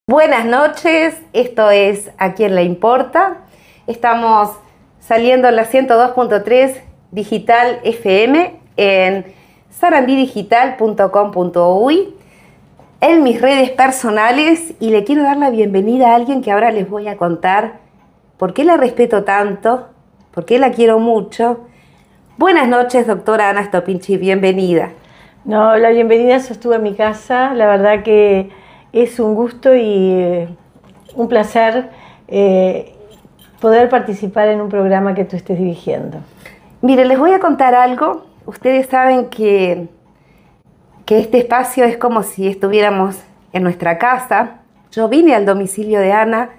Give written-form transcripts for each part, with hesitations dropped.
Buenas noches, esto es ¿A quién le importa? Estamos saliendo en la 102.3 Digital FM en sarandidigital.com.uy, en mis redes personales, y le quiero dar la bienvenida a alguien que ahora les voy a contar por qué la respeto tanto, por qué la quiero mucho. Buenas noches, doctora Ana Stopinci, bienvenida. No, la bienvenida sostuvo a mi casa, la verdad que es un gusto y un placer poder participar en un programa que tú estés dirigiendo. Mire, les voy a contar algo. Ustedes saben que este espacio es como si estuviéramos en nuestra casa. Yo vine al domicilio de Ana,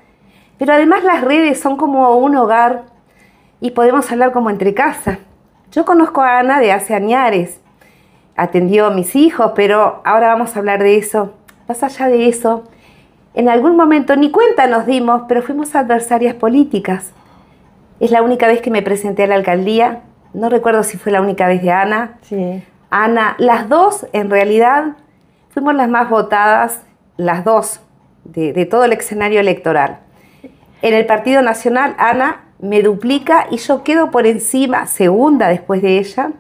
pero además las redes son como un hogar y podemos hablar como entre casa. Yo conozco a Ana de hace añares, atendió a mis hijos, pero ahora vamos a hablar de eso. Más allá de eso, en algún momento ni cuenta nos dimos, pero fuimos adversarias políticas. Es la única vez que me presenté a la alcaldía. No recuerdo si fue la única vez de Ana. Sí. Ana, las dos en realidad fuimos las más votadas, las dos, de todo el escenario electoral. En el Partido Nacional, Ana me duplica y yo quedo por encima, segunda después de ella,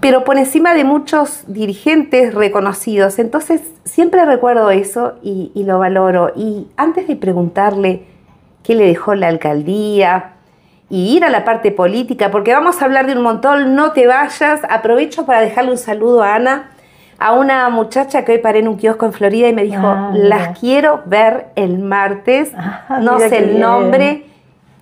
pero por encima de muchos dirigentes reconocidos. Entonces siempre recuerdo eso y lo valoro. Y antes de preguntarle qué le dejó la alcaldía y ir a la parte política, porque vamos a hablar de un montón, no te vayas, aprovecho para dejarle un saludo a Ana, a una muchacha que hoy paré en un kiosco en Florida y me dijo, las quiero ver el martes, no sé el nombre,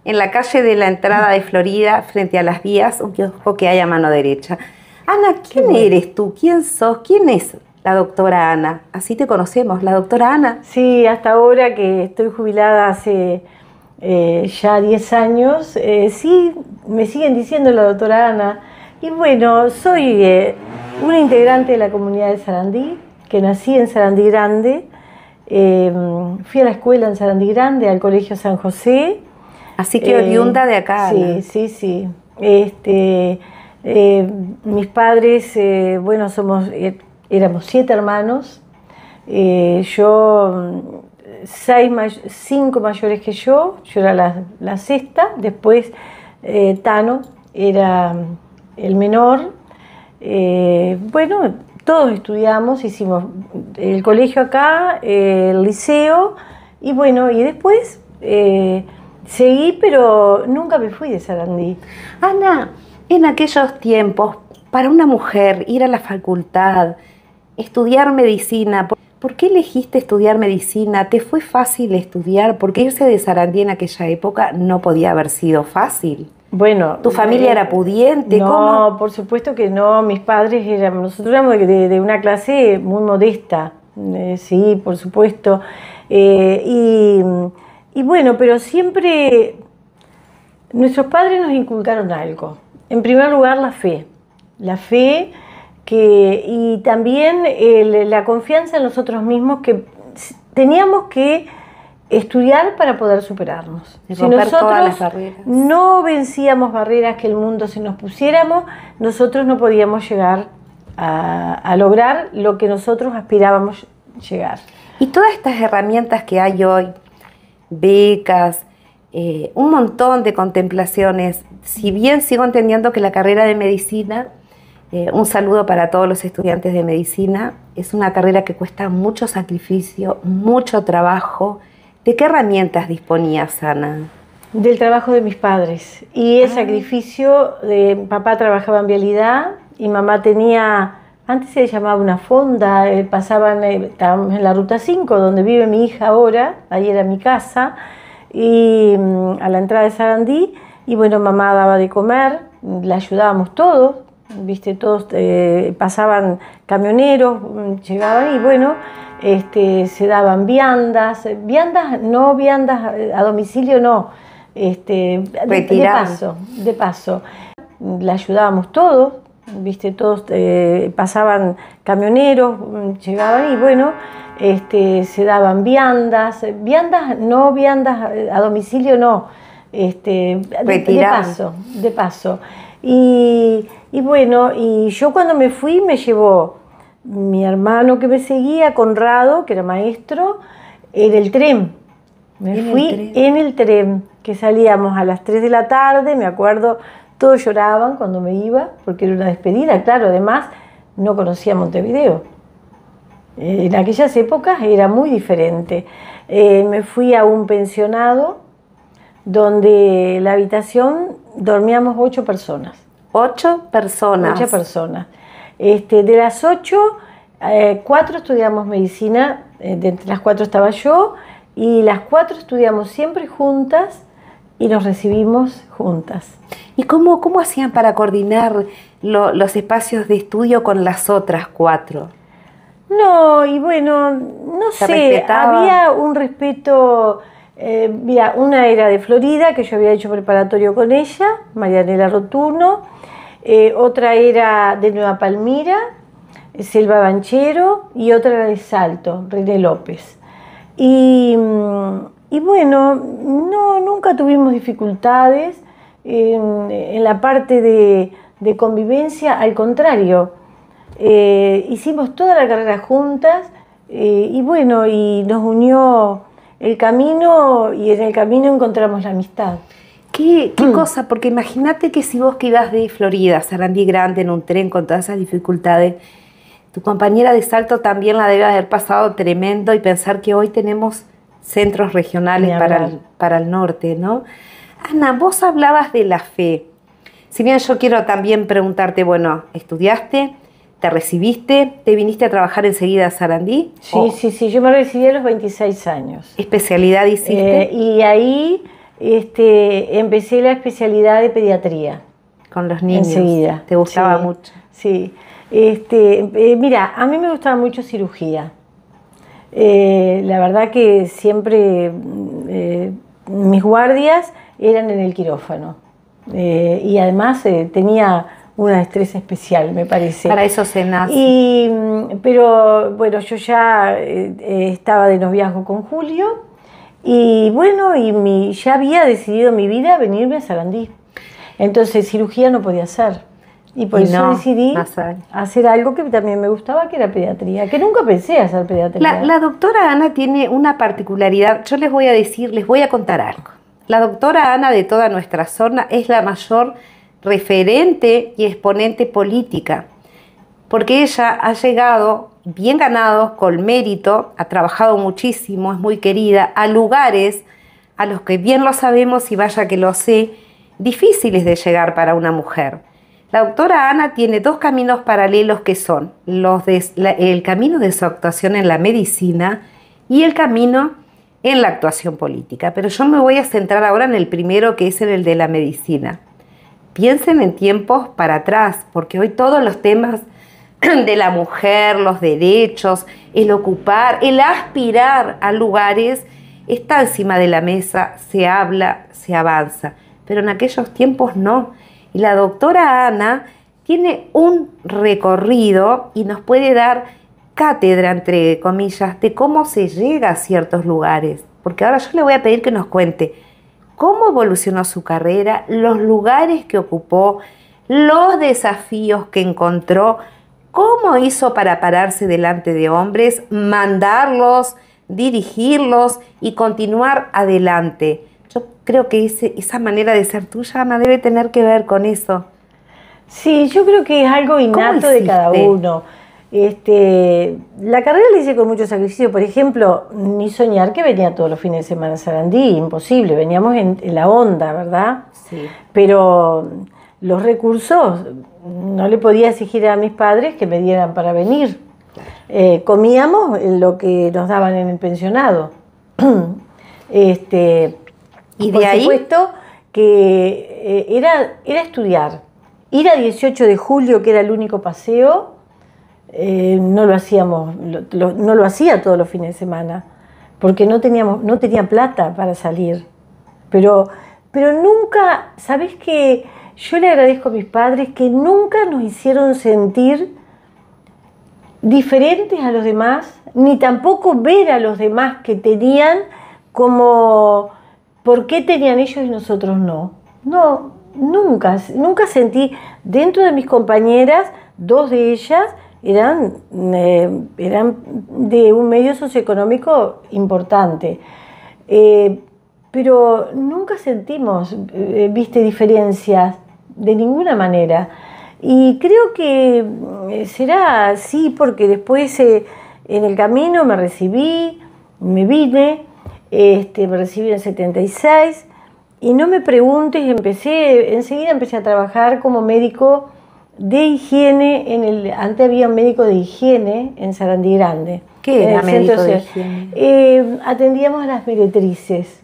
en la calle de la entrada de Florida, frente a las vías, un kiosco que hay a mano derecha. Ana, ¿quién eres tú? ¿Quién sos? ¿Quién es la doctora Ana? Así te conocemos, la doctora Ana. Sí, hasta ahora que estoy jubilada hace ya 10 años, sí, me siguen diciendo la doctora Ana. Y bueno, soy una integrante de la comunidad de Sarandí, que nací en Sarandí Grande, fui a la escuela en Sarandí Grande, al Colegio San José. Así que oriunda de acá, Ana. Sí, sí, sí. Mis padres, bueno, éramos 7 hermanos, yo 5 mayores que yo era la sexta, después Tano era el menor. Bueno, todos estudiamos, hicimos el colegio acá, el liceo, y bueno, y después seguí, pero nunca me fui de Sarandí. Ana, en aquellos tiempos, para una mujer ir a la facultad, estudiar medicina, ¿por qué elegiste estudiar medicina? ¿Te fue fácil estudiar? Porque irse de Sarandí en aquella época no podía haber sido fácil. Bueno, ¿Tu familia era pudiente? No, ¿cómo? Por supuesto que no. Mis padres nosotros éramos de una clase muy modesta, sí, por supuesto. Y bueno, pero siempre nuestros padres nos inculcaron algo. En primer lugar, la fe y también la confianza en nosotros mismos, que teníamos que estudiar para poder superarnos. Si nosotros no vencíamos barreras que el mundo se nos pusiéramos, nosotros no podíamos llegar a lograr lo que nosotros aspirábamos llegar. Y todas estas herramientas que hay hoy, becas, un montón de contemplaciones, si bien sigo entendiendo que la carrera de medicina, un saludo para todos los estudiantes de medicina, es una carrera que cuesta mucho sacrificio, mucho trabajo. ¿De qué herramientas disponías, Ana? Del trabajo de mis padres y el sacrificio de papá. Trabajaba en vialidad y mamá tenía, antes se llamaba una fonda, estábamos en la Ruta 5, donde vive mi hija ahora, ahí era mi casa, y a la entrada de Sarandí, y bueno, mamá daba de comer, la ayudábamos todos, viste, todos pasaban camioneros, llegaban y bueno, se daban viandas a domicilio, no, de paso, la ayudábamos todos, viste, todos pasaban camioneros, llegaban y bueno, se daban viandas a domicilio, no, de paso. Y bueno, y yo cuando me fui me llevó mi hermano que me seguía, Conrado, que era maestro, en el tren. Me fui en el tren, que salíamos a las 3 de la tarde, me acuerdo, todos lloraban cuando me iba, porque era una despedida, claro, además no conocía Montevideo. En aquellas épocas era muy diferente. Me fui a un pensionado donde la habitación dormíamos 8 personas. 8 personas. 8 personas. De las 8, 4 estudiamos medicina, de entre las 4 estaba yo, y las 4 estudiamos siempre juntas y nos recibimos juntas. ¿Y cómo hacían para coordinar los espacios de estudio con las otras 4? No, y bueno, no sé, había un respeto. Mira, una era de Florida, que yo había hecho preparatorio con ella, Marianela Rotuno. Otra era de Nueva Palmira, Selva Banchero, y otra era de Salto, René López. Y bueno, nunca tuvimos dificultades en la parte de convivencia, al contrario. Hicimos toda la carrera juntas y bueno, y nos unió el camino y en el camino encontramos la amistad. ¿Qué cosa? Porque imagínate que si vos que ibas de Florida, Sarandí Grande, en un tren con todas esas dificultades, tu compañera de Salto también la debe haber pasado tremendo, y pensar que hoy tenemos centros regionales para el norte, ¿no? Ana, vos hablabas de la fe. Si bien yo quiero también preguntarte, bueno, ¿estudiaste? ¿Te recibiste? ¿Te viniste a trabajar enseguida a Sarandí? Sí, yo me recibí a los 26 años. ¿Especialidad hiciste? Y ahí empecé la especialidad de pediatría. Con los niños. Enseguida. ¿Te gustaba mucho? Sí. Mira, a mí me gustaba mucho cirugía. La verdad que siempre mis guardias eran en el quirófano. Y además tenía una destreza especial, me parece. Para eso se nace. Pero bueno, yo ya estaba de noviazgo con Julio y bueno, ya había decidido mi vida venirme a Sarandí. Entonces cirugía no podía hacer. Y por eso decidí hacer algo que también me gustaba, que era pediatría, que nunca pensé hacer pediatría. La doctora Ana tiene una particularidad. Yo les voy a contar algo. La doctora Ana de toda nuestra zona es la mayor referente y exponente política, porque ella ha llegado bien ganado, con mérito, ha trabajado muchísimo, es muy querida, a lugares a los que bien lo sabemos, y vaya que lo sé, difíciles de llegar para una mujer. La doctora Ana tiene 2 caminos paralelos, que son el camino de su actuación en la medicina y el camino en la actuación política. Pero yo me voy a centrar ahora en el primero, que es en el de la medicina. Piensen en tiempos para atrás, porque hoy todos los temas de la mujer, los derechos, el ocupar, el aspirar a lugares, está encima de la mesa, se habla, se avanza. Pero en aquellos tiempos no. Y la doctora Ana tiene un recorrido y nos puede dar cátedra, entre comillas, de cómo se llega a ciertos lugares. Porque ahora yo le voy a pedir que nos cuente cómo evolucionó su carrera, los lugares que ocupó, los desafíos que encontró, cómo hizo para pararse delante de hombres, mandarlos, dirigirlos y continuar adelante. Yo creo que esa manera de ser tuya, Ana, debe tener que ver con eso. Sí, yo creo que es algo innato de cada uno. La carrera la hice con mucho sacrificio. Por ejemplo, ni soñar que venía todos los fines de semana a Sarandí, imposible, veníamos en la onda, ¿verdad? Sí. Pero los recursos, no le podía exigir a mis padres que me dieran para venir. Comíamos lo que nos daban en el pensionado. Y por supuesto que era estudiar. Ir a 18 de julio, que era el único paseo, no lo hacíamos, no lo hacía todos los fines de semana, porque no tenía plata para salir. Pero nunca, ¿sabés qué? Yo le agradezco a mis padres que nunca nos hicieron sentir diferentes a los demás, ni tampoco ver a los demás que tenían como ¿por qué tenían ellos y nosotros no? No, nunca sentí, dentro de mis compañeras, 2 de ellas eran de un medio socioeconómico importante. Pero nunca sentimos, viste, diferencias de ninguna manera. Y creo que será así porque después en el camino me recibí, me vine, me recibí en el 76 y no me preguntes, enseguida empecé a trabajar como médico de higiene, antes había un médico de higiene en Sarandí Grande. ¿Qué era médico de higiene? Atendíamos a las meretrices.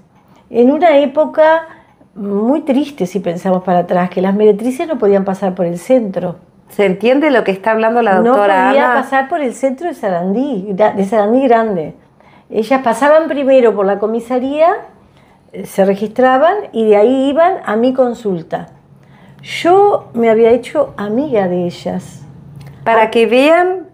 En una época muy triste, si pensamos para atrás, que las meretrices no podían pasar por el centro. ¿Se entiende lo que está hablando la doctora No podía Ana? pasar por el centro de Sarandí Grande. Ellas pasaban primero por la comisaría, se registraban y de ahí iban a mi consulta. Yo me había hecho amiga de ellas. Para que vean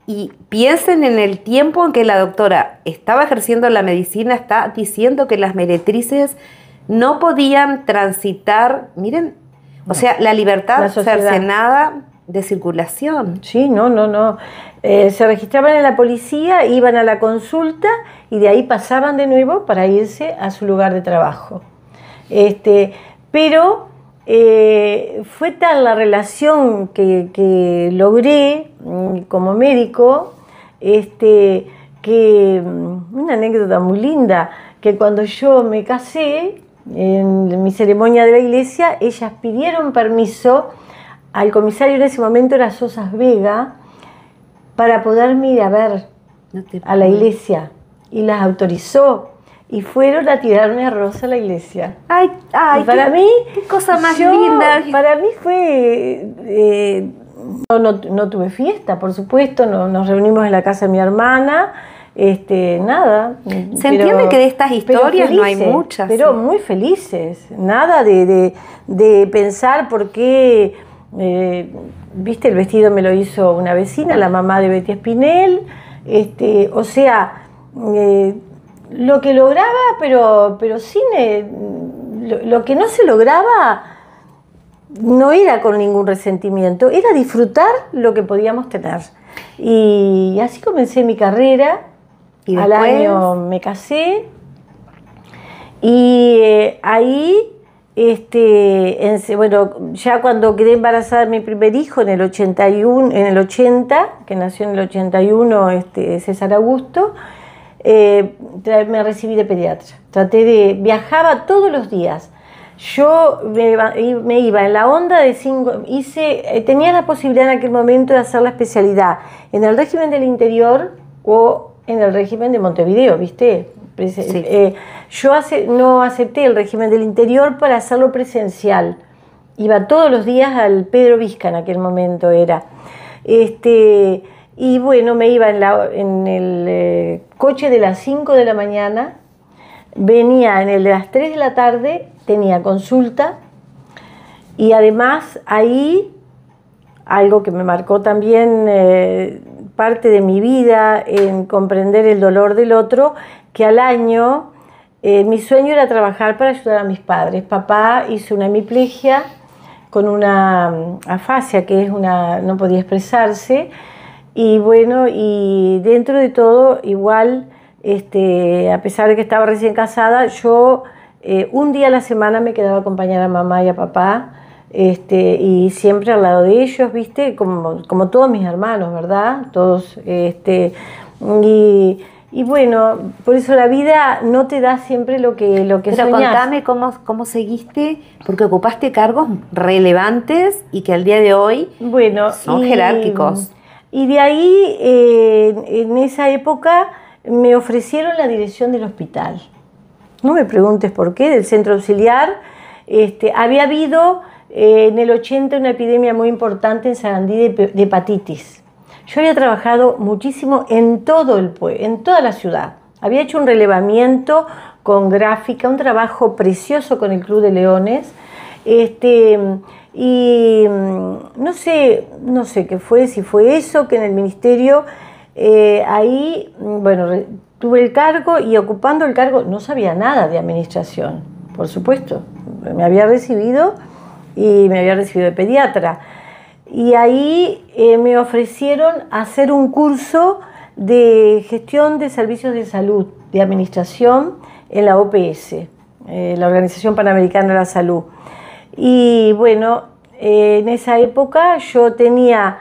y piensen en el tiempo en que la doctora estaba ejerciendo la medicina, está diciendo que las meretrices no podían transitar, miren, o sea, la libertad cercenada de circulación. Sí, no. Se registraban en la policía, iban a la consulta y de ahí pasaban de nuevo para irse a su lugar de trabajo. Pero fue tal la relación que logré como médico, que una anécdota muy linda, que cuando yo me casé, en mi ceremonia de la iglesia, ellas pidieron permiso al comisario, en ese momento era Sosas Vega, para poderme ir a ver a la iglesia, y las autorizó. Y fueron a tirarme arroz a la iglesia. Ay, para mí, qué cosa más linda. Para mí fue... no tuve fiesta, por supuesto, nos reunimos en la casa de mi hermana, nada. Se entiende que de estas historias no hay muchas. Pero sí, muy felices, nada de pensar por qué, viste, el vestido me lo hizo una vecina, la mamá de Betty Espinel, o sea... lo que lograba, pero sin lo que no se lograba no era con ningún resentimiento, era disfrutar lo que podíamos tener. Y así comencé mi carrera. Y al año me casé y ahí, bueno, ya cuando quedé embarazada de mi primer hijo en el 81, en el 80, que nació en el 81, César Augusto, me recibí de pediatra. Viajaba todos los días. Yo me iba en la onda de 5, tenía la posibilidad en aquel momento de hacer la especialidad en el régimen del interior o en el régimen de Montevideo, ¿viste? Sí. Yo no acepté el régimen del interior para hacerlo presencial. Iba todos los días al Pedro Vizca, en aquel momento era. Y bueno, me iba en el coche de las 5 de la mañana, venía en el de las 3 de la tarde, tenía consulta y además ahí, algo que me marcó también parte de mi vida en comprender el dolor del otro, que al año mi sueño era trabajar para ayudar a mis padres. Papá hizo una hemiplegia con una afasia, que es no podía expresarse. Y bueno, y dentro de todo, igual, a pesar de que estaba recién casada, yo un día a la semana me quedaba a acompañar a mamá y a papá, y siempre al lado de ellos, ¿viste? Como todos mis hermanos, ¿verdad? Todos, y bueno, por eso la vida no te da siempre lo que Pero soñás. Contame cómo seguiste, porque ocupaste cargos relevantes y que al día de hoy son jerárquicos. Y de ahí, en esa época, me ofrecieron la dirección del hospital. No me preguntes por qué, del centro auxiliar. Había habido en el 80 una epidemia muy importante en Sarandí de hepatitis. Yo había trabajado muchísimo en toda la ciudad. Había hecho un relevamiento con gráfica, un trabajo precioso con el Club de Leones. Y no sé qué fue, si fue eso, que en el ministerio, ahí, bueno, tuve el cargo y ocupando el cargo no sabía nada de administración, por supuesto. Me había recibido y me había recibido de pediatra. y ahí me ofrecieron hacer un curso de gestión de servicios de salud, de administración en la OPS, la Organización Panamericana de la Salud. Y bueno, en esa época yo tenía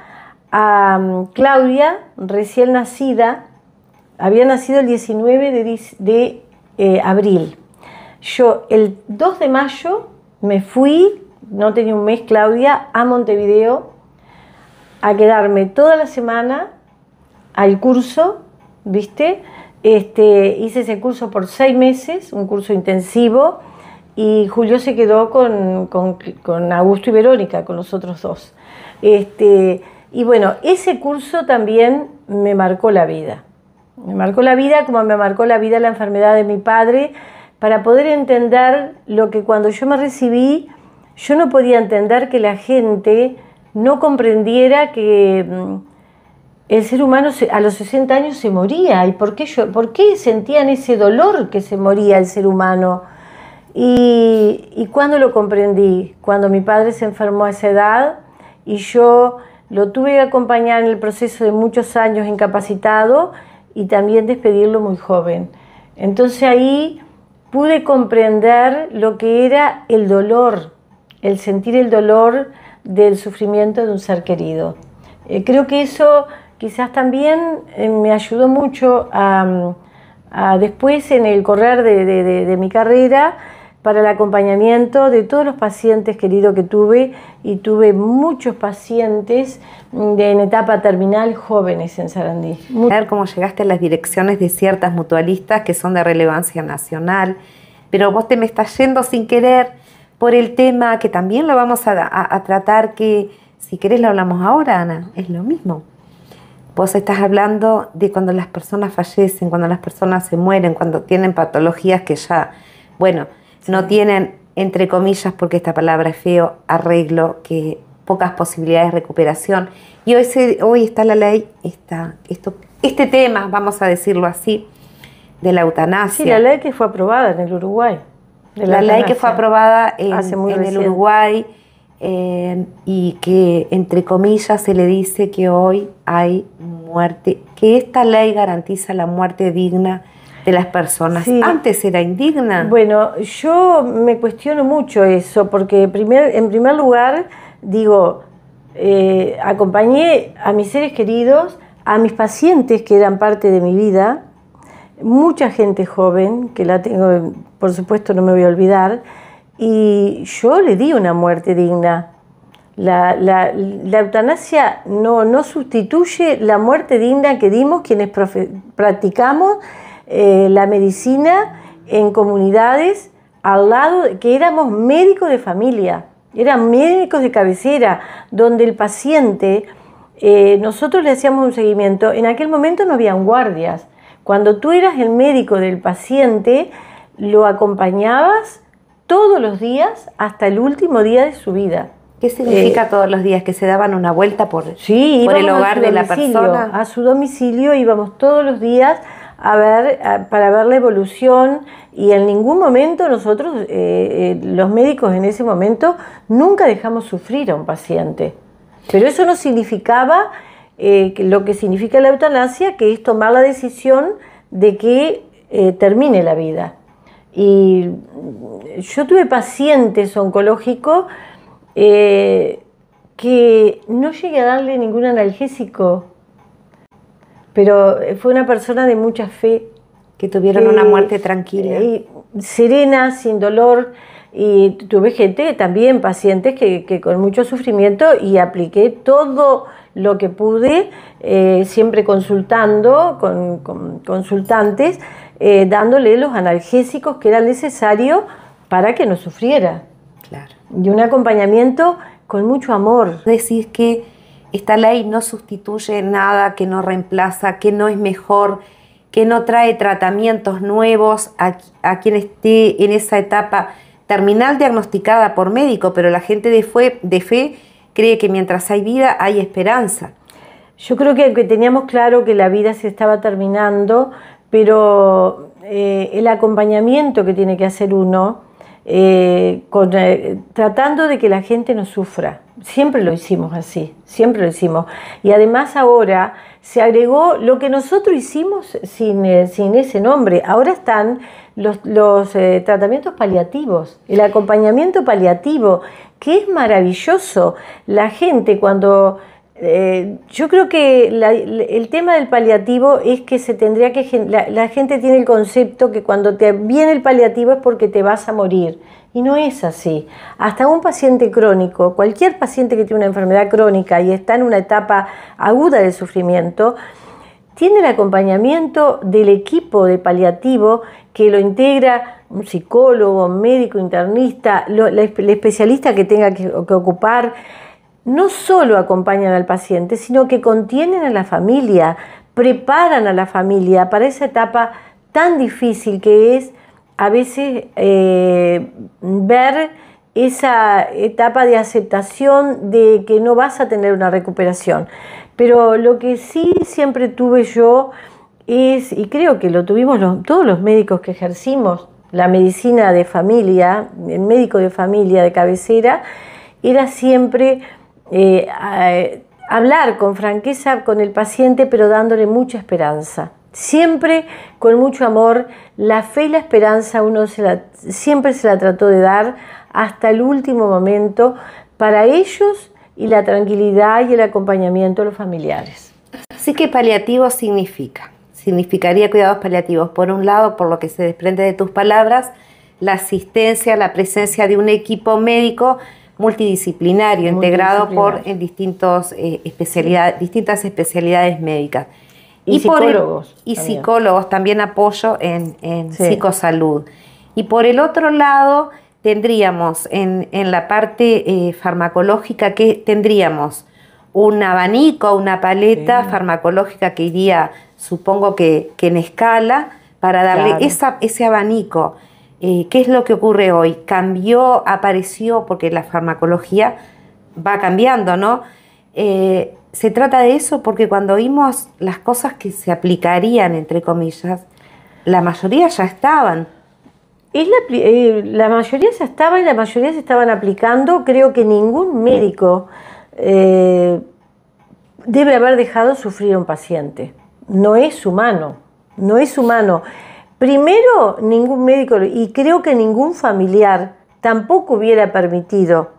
a Claudia, recién nacida, había nacido el 19 de abril. Yo el 2 de mayo me fui, no tenía un mes Claudia, a Montevideo a quedarme toda la semana al curso, ¿viste? Hice ese curso por 6 meses, un curso intensivo, y Julio se quedó con Augusto y Verónica, con los otros dos. Y bueno, ese curso también me marcó la vida. Me marcó la vida como me marcó la vida la enfermedad de mi padre, para poder entender lo que cuando yo me recibí, yo no podía entender que la gente no comprendiera que el ser humano a los 60 años se moría. ¿Y por qué sentían ese dolor que se moría el ser humano? Y cuando lo comprendí, cuando mi padre se enfermó a esa edad y yo lo tuve que acompañar en el proceso de muchos años incapacitado y también despedirlo muy joven. Entonces ahí pude comprender lo que era el dolor, el sentir el dolor del sufrimiento de un ser querido. Creo que eso quizás también me ayudó mucho a después en el correr de mi carrera para el acompañamiento de todos los pacientes queridos que tuve, y tuve muchos pacientes en etapa terminal jóvenes en Sarandí. Ver cómo llegaste a las direcciones de ciertas mutualistas que son de relevancia nacional, pero vos te me estás yendo sin querer por el tema que también lo vamos a tratar, que si querés lo hablamos ahora, Ana, es lo mismo. Vos estás hablando de cuando las personas fallecen, cuando las personas se mueren, cuando tienen patologías que ya, bueno, no tienen, entre comillas, porque esta palabra es feo, arreglo, que pocas posibilidades de recuperación. Y hoy está la ley, este tema, vamos a decirlo así, de la eutanasia. Sí, la ley que fue aprobada en el Uruguay. La ley que fue aprobada en el Uruguay, y que, entre comillas, se le dice que hoy hay muerte, que esta ley garantiza la muerte digna de las personas. Sí. Antes era indigna. Bueno, yo me cuestiono mucho eso, porque en primer lugar, digo, acompañé a mis seres queridos, a mis pacientes que eran parte de mi vida, mucha gente joven, que la tengo, por supuesto no me voy a olvidar, y yo le di una muerte digna. La eutanasia no sustituye la muerte digna que dimos quienes practicamos la medicina en comunidades al lado, que éramos médicos de familia, eran médicos de cabecera, donde el paciente, nosotros le hacíamos un seguimiento. En aquel momento no habían guardias. Cuando tú eras el médico del paciente, lo acompañabas todos los días hasta el último día de su vida. ¿Qué significa todos los días? ¿Que se daban una vuelta por el hogar de la persona? A su domicilio íbamos todos los días para ver la evolución, y en ningún momento nosotros, los médicos en ese momento, nunca dejamos sufrir a un paciente. Pero eso no significaba lo que significa la eutanasia, que es tomar la decisión de que termine la vida. Y yo tuve pacientes oncológicos que no llegué a darle ningún analgésico, pero fue una persona de mucha fe. Que tuvieron una muerte tranquila. Serena, sin dolor. Y tuve gente, también pacientes que con mucho sufrimiento, y apliqué todo lo que pude, siempre consultando con consultantes, dándole los analgésicos que eran necesarios para que no sufriera. Claro. Y un acompañamiento con mucho amor. Decís que esta ley no sustituye nada, que no reemplaza, que no es mejor, que no trae tratamientos nuevos a quien esté en esa etapa terminal diagnosticada por médico, pero la gente de fe cree que mientras hay vida hay esperanza. Yo creo que teníamos claro que la vida se estaba terminando, pero el acompañamiento que tiene que hacer uno, tratando de que la gente no sufra. Siempre lo hicimos así, siempre lo hicimos. Y además ahora se agregó lo que nosotros hicimos sin ese nombre. Ahora están los tratamientos paliativos, el acompañamiento paliativo, que es maravilloso. La gente cuando... yo creo que el tema del paliativo es que se tendría que... La gente tiene el concepto que cuando te viene el paliativo es porque te vas a morir. Y no es así. Hasta un paciente crónico, cualquier paciente que tiene una enfermedad crónica y está en una etapa aguda de sufrimiento, tiene el acompañamiento del equipo de paliativo que lo integra un psicólogo, un médico, internista, el especialista que tenga que ocupar. No solo acompañan al paciente, sino que contienen a la familia, preparan a la familia para esa etapa tan difícil que es a veces ver esa etapa de aceptación de que no vas a tener una recuperación. Pero lo que sí siempre tuve yo es, y creo que lo tuvimos todos los médicos que ejercimos la medicina de familia, el médico de familia de cabecera, era siempre hablar con franqueza con el paciente, pero dándole mucha esperanza. Siempre con mucho amor, la fe y la esperanza siempre se la trató de dar hasta el último momento para ellos y la tranquilidad y el acompañamiento de los familiares. Así que paliativo significaría cuidados paliativos. Por un lado, por lo que se desprende de tus palabras, la asistencia, la presencia de un equipo médico multidisciplinario, integrado por distintas especialidades médicas. Y psicólogos. Psicólogos, también apoyo en psicosalud. Y por el otro lado, tendríamos en la parte farmacológica, que tendríamos un abanico, una paleta farmacológica que iría, supongo que en escala, para darle ese abanico. ¿Qué es lo que ocurre hoy? Cambió, apareció, porque la farmacología va cambiando, ¿no? Se trata de eso porque cuando vimos las cosas que se aplicarían, entre comillas, la mayoría ya estaban. La mayoría ya estaba y la mayoría se estaban aplicando. Creo que ningún médico debe haber dejado sufrir a un paciente. No es humano, no es humano. Primero, ningún médico, y creo que ningún familiar tampoco hubiera permitido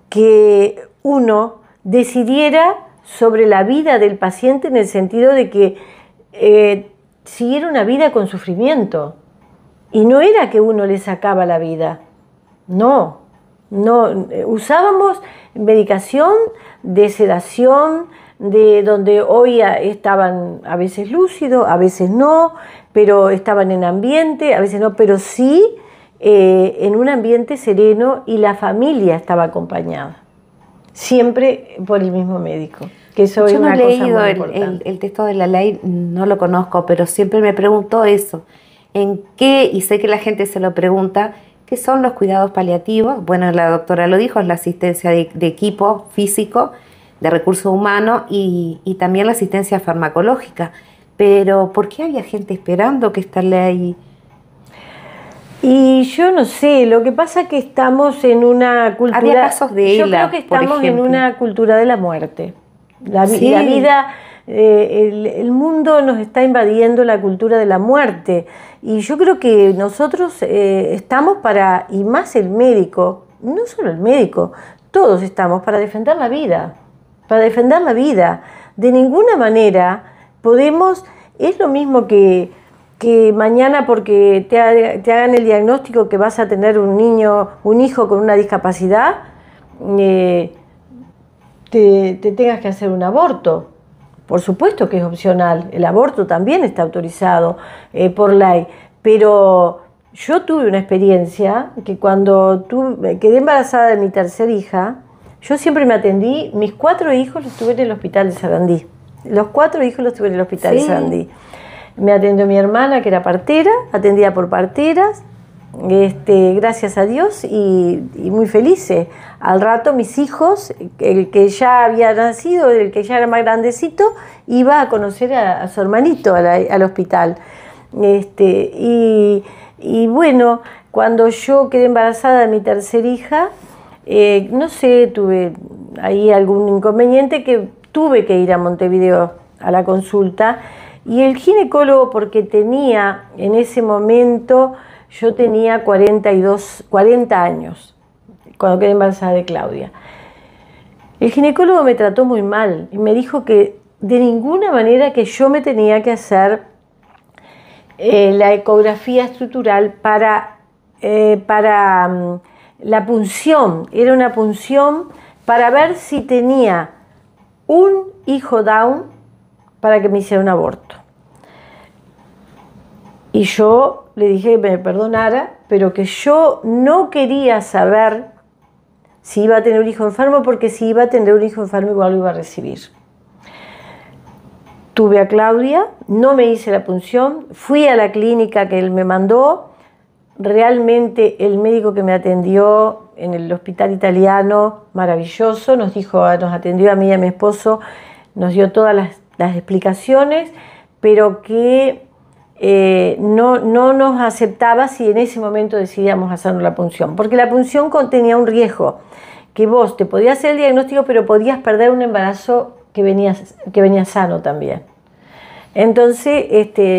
que uno decidiera sobre la vida del paciente en el sentido de que siguiera una vida con sufrimiento. Y no era que uno le sacaba la vida, no. Usábamos medicación de sedación, de donde hoy estaban a veces lúcidos, a veces no, pero estaban en ambiente, a veces no, pero sí en un ambiente sereno y la familia estaba acompañada, siempre por el mismo médico. Que eso Yo no he leído el texto de la ley, no lo conozco, pero siempre me pregunto eso, en qué, y sé que la gente se lo pregunta, ¿qué son los cuidados paliativos? Bueno, la doctora lo dijo, es la asistencia de equipo físico, de recursos humanos y también la asistencia farmacológica. Pero ¿por qué había gente esperando que esta ley? Y yo no sé, lo que pasa es que estamos en una cultura... Había casos de ELA, yo creo que estamos en una cultura de la muerte. La Sí. vida, el mundo nos está invadiendo la cultura de la muerte. Y yo creo que nosotros estamos para, y más el médico, no solo el médico, todos estamos para defender la vida. Para defender la vida. De ninguna manera podemos, es lo mismo que mañana porque te hagan el diagnóstico que vas a tener un hijo con una discapacidad, te tengas que hacer un aborto. Por supuesto que es opcional, el aborto también está autorizado por ley, pero yo tuve una experiencia que cuando quedé embarazada de mi tercera hija, yo siempre me atendí, mis 4 hijos los tuve en el hospital de Sarandí. Los 4 hijos los tuve en el hospital de Sarandí. Me atendió mi hermana, que era partera, atendida por parteras, gracias a Dios, y muy felices. Al rato mis hijos, el que ya había nacido, el que ya era más grandecito, iba a conocer a su hermanito al hospital. Y Y bueno, cuando yo quedé embarazada de mi tercera hija, no sé, tuve ahí algún inconveniente que tuve que ir a Montevideo a la consulta, y el ginecólogo, porque tenía en ese momento, yo tenía 40 años cuando quedé embarazada de Claudia. El ginecólogo me trató muy mal y me dijo que de ninguna manera que yo me tenía que hacer la ecografía estructural para la punción. Era una punción para ver si tenía un hijo Down para que me hiciera un aborto. Y yo le dije que me perdonara, pero que yo no quería saber si iba a tener un hijo enfermo, porque si iba a tener un hijo enfermo igual lo iba a recibir. Tuve a Claudia, no me hice la punción, fui a la clínica que él me mandó. Realmente el médico que me atendió en el hospital italiano, maravilloso, nos atendió a mí y a mi esposo, nos dio todas las explicaciones, pero que no nos aceptaba si en ese momento decidíamos hacernos la punción, porque la punción contenía un riesgo, que vos te podías hacer el diagnóstico, pero podías perder un embarazo que venía sano también. Entonces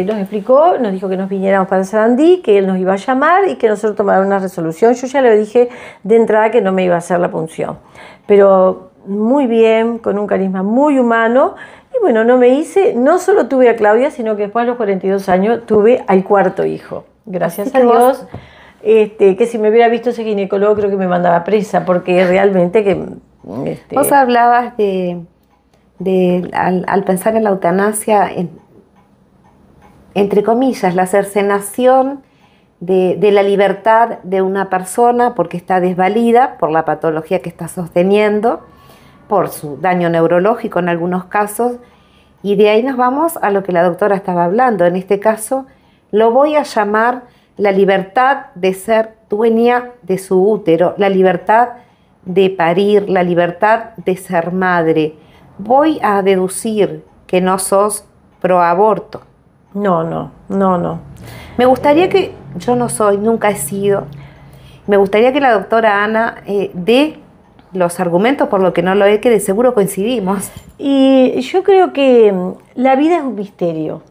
nos explicó, nos dijo que nos viniéramos para Sarandí, que él nos iba a llamar y que nosotros tomáramos una resolución. Yo ya le dije de entrada que no me iba a hacer la punción, pero muy bien, con un carisma muy humano. Y bueno, no solo tuve a Claudia, sino que después a los 42 años tuve al cuarto hijo. Gracias a Dios, que si me hubiera visto ese ginecólogo creo que me mandaba presa, porque realmente que... Vos hablabas al pensar en la eutanasia, entre comillas, la cercenación de la libertad de una persona porque está desvalida por la patología que está sosteniendo, por su daño neurológico en algunos casos, y de ahí nos vamos a lo que la doctora estaba hablando. En este caso, lo voy a llamar la libertad de ser dueña de su útero, la libertad de parir, la libertad de ser madre. Voy a deducir que no sos pro aborto. No. Me gustaría que, yo no soy, nunca he sido, me gustaría que la doctora Ana dé los argumentos por lo que no lo es, que de seguro coincidimos. Y yo creo que la vida es un misterio.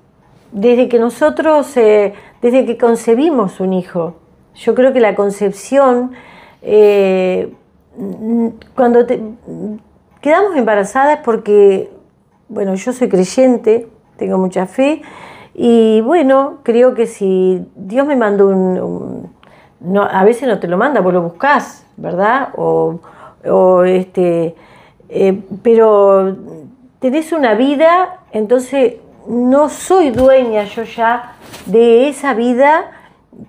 Desde que nosotros, desde que concebimos un hijo, yo creo que la concepción, cuando quedamos embarazadas, porque, bueno, yo soy creyente, tengo mucha fe, y bueno, creo que si Dios me mandó no, a veces no te lo manda, vos lo buscás, ¿verdad? Pero tenés una vida, entonces no soy dueña yo ya de esa vida,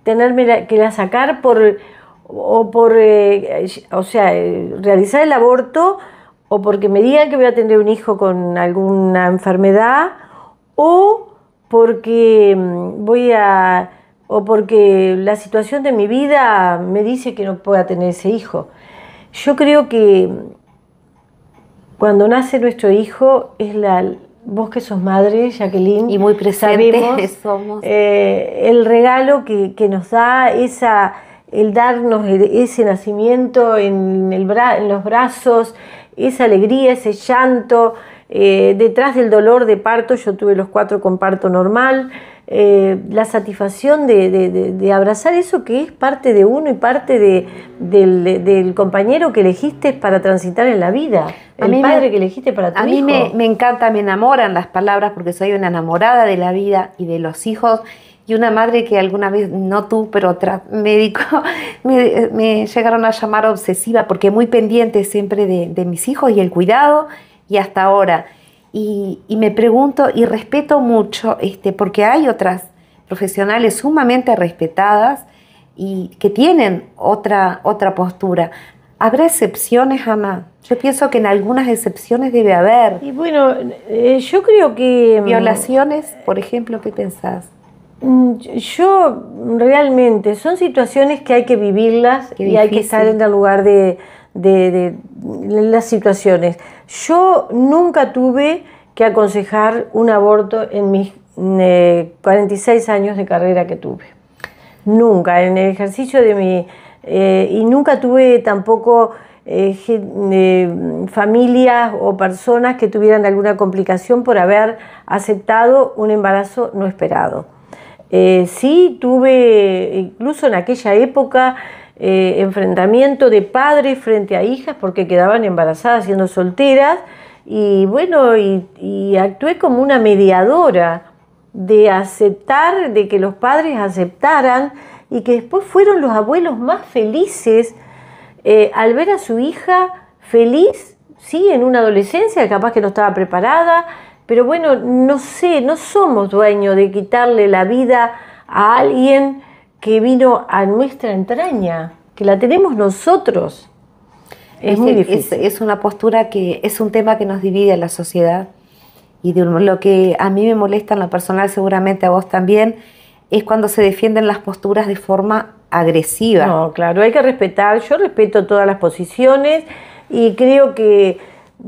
tenerme que la sacar realizar el aborto, o porque me digan que voy a tener un hijo con alguna enfermedad, o porque porque la situación de mi vida me dice que no pueda tener ese hijo. Yo creo que cuando nace nuestro hijo, vos que sos madre, Jacqueline, y muy presentes sabemos, somos. El regalo que nos da el darnos ese nacimiento en los brazos, esa alegría, ese llanto, detrás del dolor de parto. Yo tuve los 4 con parto normal, la satisfacción de abrazar eso que es parte de uno y parte del compañero que elegiste para transitar en la vida, el padre que elegiste para tu hijo. A mí me encanta, me enamoran las palabras, porque soy una enamorada de la vida y de los hijos, y una madre que alguna vez, no tú, pero otras médicos, me llegaron a llamar obsesiva, porque muy pendiente siempre de mis hijos y el cuidado, y hasta ahora. Y me pregunto, y respeto mucho, porque hay otras profesionales sumamente respetadas y que tienen otra postura. ¿Habrá excepciones, Ana? Yo pienso que en algunas excepciones debe haber. Y bueno, yo creo que... ¿Violaciones, por ejemplo? ¿Qué pensás? Yo realmente, son situaciones que hay que vivirlas y hay que estar en el lugar de las situaciones. Yo nunca tuve que aconsejar un aborto en mis 46 años de carrera que tuve. Nunca, en el ejercicio de mi... y nunca tuve tampoco familias o personas que tuvieran alguna complicación por haber aceptado un embarazo no esperado. Sí tuve, incluso en aquella época, enfrentamiento de padres frente a hijas porque quedaban embarazadas siendo solteras, y bueno, y actué como una mediadora de aceptar, de que los padres aceptaran, y que después fueron los abuelos más felices al ver a su hija feliz, sí, en una adolescencia, capaz que no estaba preparada, pero bueno, no sé, no somos dueños de quitarle la vida a alguien que vino a nuestra entraña, que la tenemos nosotros. Es muy difícil. Es una postura que es un tema que nos divide a la sociedad, y de lo que a mí me molesta en lo personal, seguramente a vos también, es cuando se defienden las posturas de forma agresiva. No, claro, hay que respetar. Yo respeto todas las posiciones, y creo que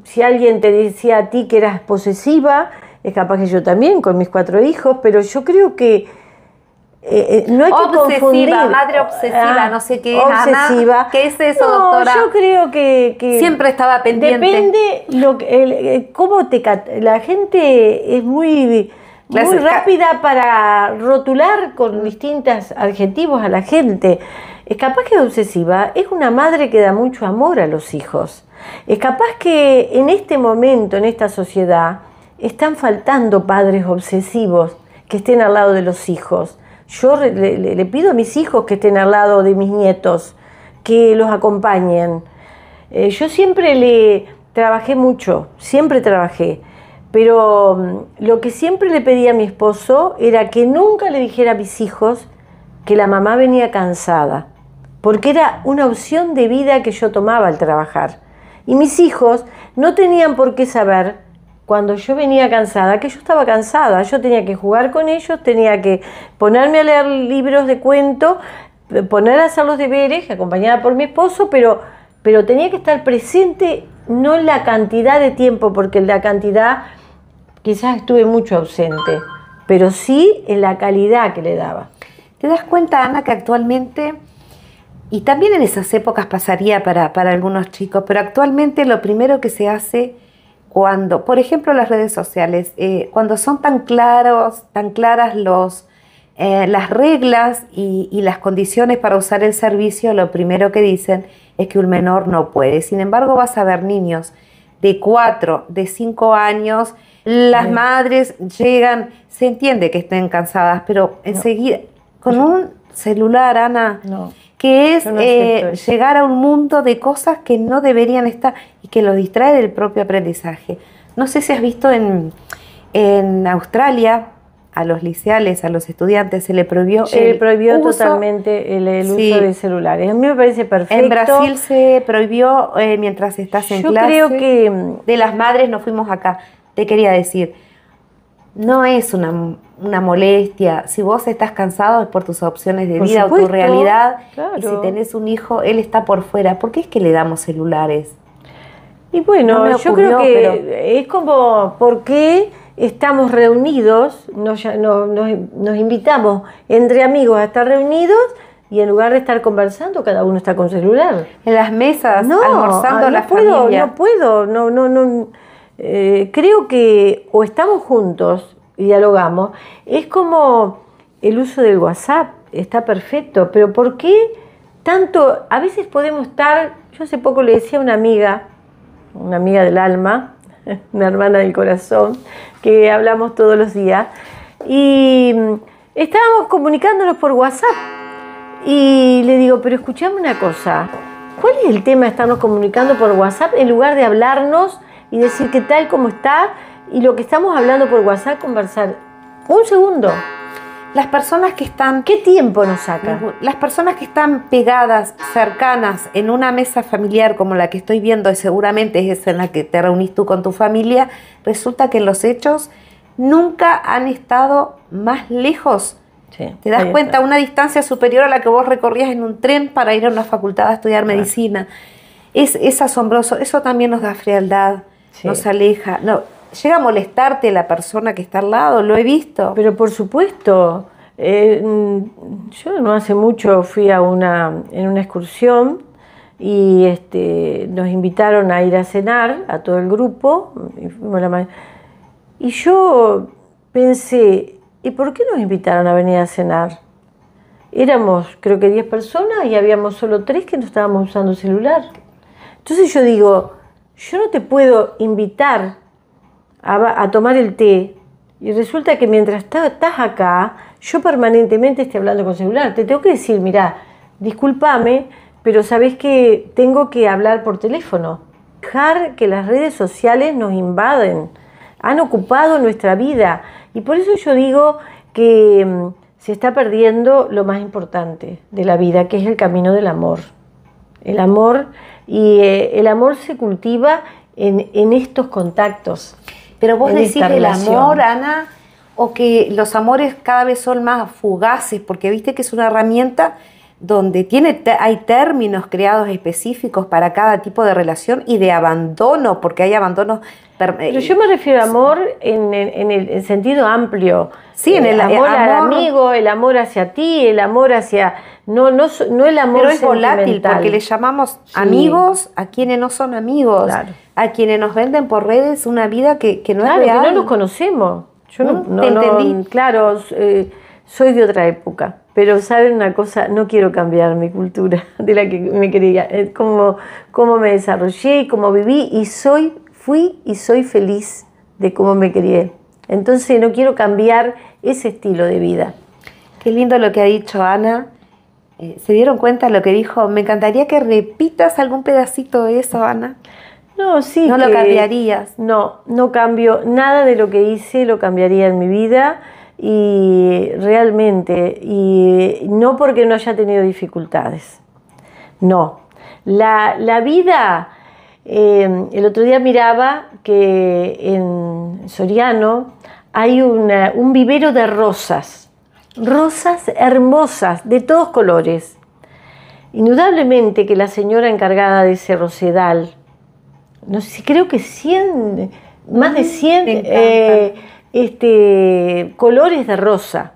si alguien te decía a ti que eras posesiva, es capaz que yo también con mis 4 hijos, pero yo creo que no hay que confundir. Madre obsesiva, no sé qué es. Obsesiva. Ana, ¿qué es eso, no, doctora? Yo creo que siempre estaba pendiente. Depende cómo la gente es muy rápida para rotular con distintos adjetivos a la gente. Es capaz que es obsesiva, es una madre que da mucho amor a los hijos. Es capaz que en este momento, en esta sociedad, están faltando padres obsesivos que estén al lado de los hijos. Yo le pido a mis hijos que estén al lado de mis nietos, que los acompañen. Yo siempre trabajé mucho, siempre trabajé, pero lo que siempre le pedí a mi esposo era que nunca le dijera a mis hijos que la mamá venía cansada, porque era una opción de vida que yo tomaba al trabajar. Y mis hijos no tenían por qué saber, cuando yo venía cansada, que yo estaba cansada. Yo tenía que jugar con ellos, tenía que ponerme a leer libros de cuento, poner a hacer los deberes, acompañada por mi esposo, pero tenía que estar presente, no en la cantidad de tiempo, porque en la cantidad quizás estuve mucho ausente, pero sí en la calidad que le daba. ¿Te das cuenta, Ana, que actualmente, y también en esas épocas pasaría para algunos chicos, pero actualmente lo primero que se hace cuando, por ejemplo, las redes sociales, cuando son tan claras las reglas y las condiciones para usar el servicio, lo primero que dicen es que un menor no puede. Sin embargo, vas a ver niños de 4, de 5 años, las madres llegan, se entiende que estén cansadas, pero enseguida, con un celular, Ana, que es llegar a un mundo de cosas que no deberían estar y que los distrae del propio aprendizaje. No sé si has visto en Australia, a los liceales, a los estudiantes, se le prohibió totalmente el uso de celulares. A mí me parece perfecto. En Brasil se prohibió mientras estás en clase. Yo creo que de las madres nos fuimos acá. Te quería decir, no es una molestia. Si vos estás cansado es por tus opciones de vida o tu realidad. Claro. Y si tenés un hijo, él está por fuera. ¿Por qué es que le damos celulares? Y bueno, yo creo que es como, ¿por qué estamos reunidos? Nos invitamos entre amigos a estar reunidos, y en lugar de estar conversando, cada uno está con celular. En las mesas, almorzando la familia. No puedo. Creo que o estamos juntos y dialogamos. Es como el uso del WhatsApp, está perfecto, pero ¿por qué tanto? A veces podemos estar, yo hace poco le decía a una amiga del alma, una hermana del corazón, que hablamos todos los días, y estábamos comunicándonos por WhatsApp, y le digo, pero escuchame una cosa, ¿cuál es el tema de estarnos comunicando por WhatsApp en lugar de hablarnos y decir qué tal, cómo está, y lo que estamos hablando por WhatsApp, conversar un segundo? Las personas que están... ¿Qué tiempo nos saca? Las personas que están pegadas, cercanas, en una mesa familiar como la que estoy viendo, y seguramente es en la que te reunís tú con tu familia, resulta que en los hechos nunca han estado más lejos. Sí, ¿te das cuenta? Una distancia superior a la que vos recorrías en un tren para ir a una facultad a estudiar medicina. Es asombroso. Eso también nos da frialdad, nos aleja. No, llega a molestarte la persona que está al lado, lo he visto. Pero por supuesto, Yo no hace mucho fui en una excursión y nos invitaron a ir a cenar a todo el grupo y yo pensé, ¿y por qué nos invitaron a venir a cenar? Éramos creo que 10 personas y habíamos solo 3 que no estábamos usando celular. Entonces yo digo, yo no te puedo invitar a tomar el té y resulta que mientras estás acá, yo permanentemente esté hablando con celular. Te tengo que decir, mirá, discúlpame, pero sabés que tengo que hablar por teléfono. Dejar que las redes sociales nos invaden, han ocupado nuestra vida. Y por eso yo digo que se está perdiendo lo más importante de la vida, que es el camino del amor. El amor, y el amor se cultiva en estos contactos. Pero vos decís el amor, Ana, o que los amores cada vez son más fugaces, porque viste que es una herramienta donde hay términos creados específicos para cada tipo de relación y de abandono, porque hay abandonos. Pero yo me refiero a amor en el sentido amplio. Sí, en el amor al amigo, el amor hacia ti, el amor hacia... No el amor pero es volátil, porque le llamamos amigos a quienes no son amigos, claro, a quienes nos venden por redes una vida que no es real. Claro, que no nos conocemos. Yo te entendí. Claro, soy de otra época, pero ¿saben una cosa? No quiero cambiar mi cultura de la que me quería, cómo me desarrollé y cómo viví, y fui y soy feliz de cómo me crié. Entonces no quiero cambiar ese estilo de vida. Qué lindo lo que ha dicho Ana. ¿Se dieron cuenta de lo que dijo? Me encantaría que repitas algún pedacito de eso, Ana. No, sí. ¿No lo cambiarías? No cambio. Nada de lo que hice lo cambiaría en mi vida, y realmente, y no porque no haya tenido dificultades. No. La vida, el otro día miraba que en Soriano hay un vivero de rosas hermosas, de todos colores. Indudablemente que la señora encargada de ese rosedal, no sé si creo que 100, más de 100 colores de rosa.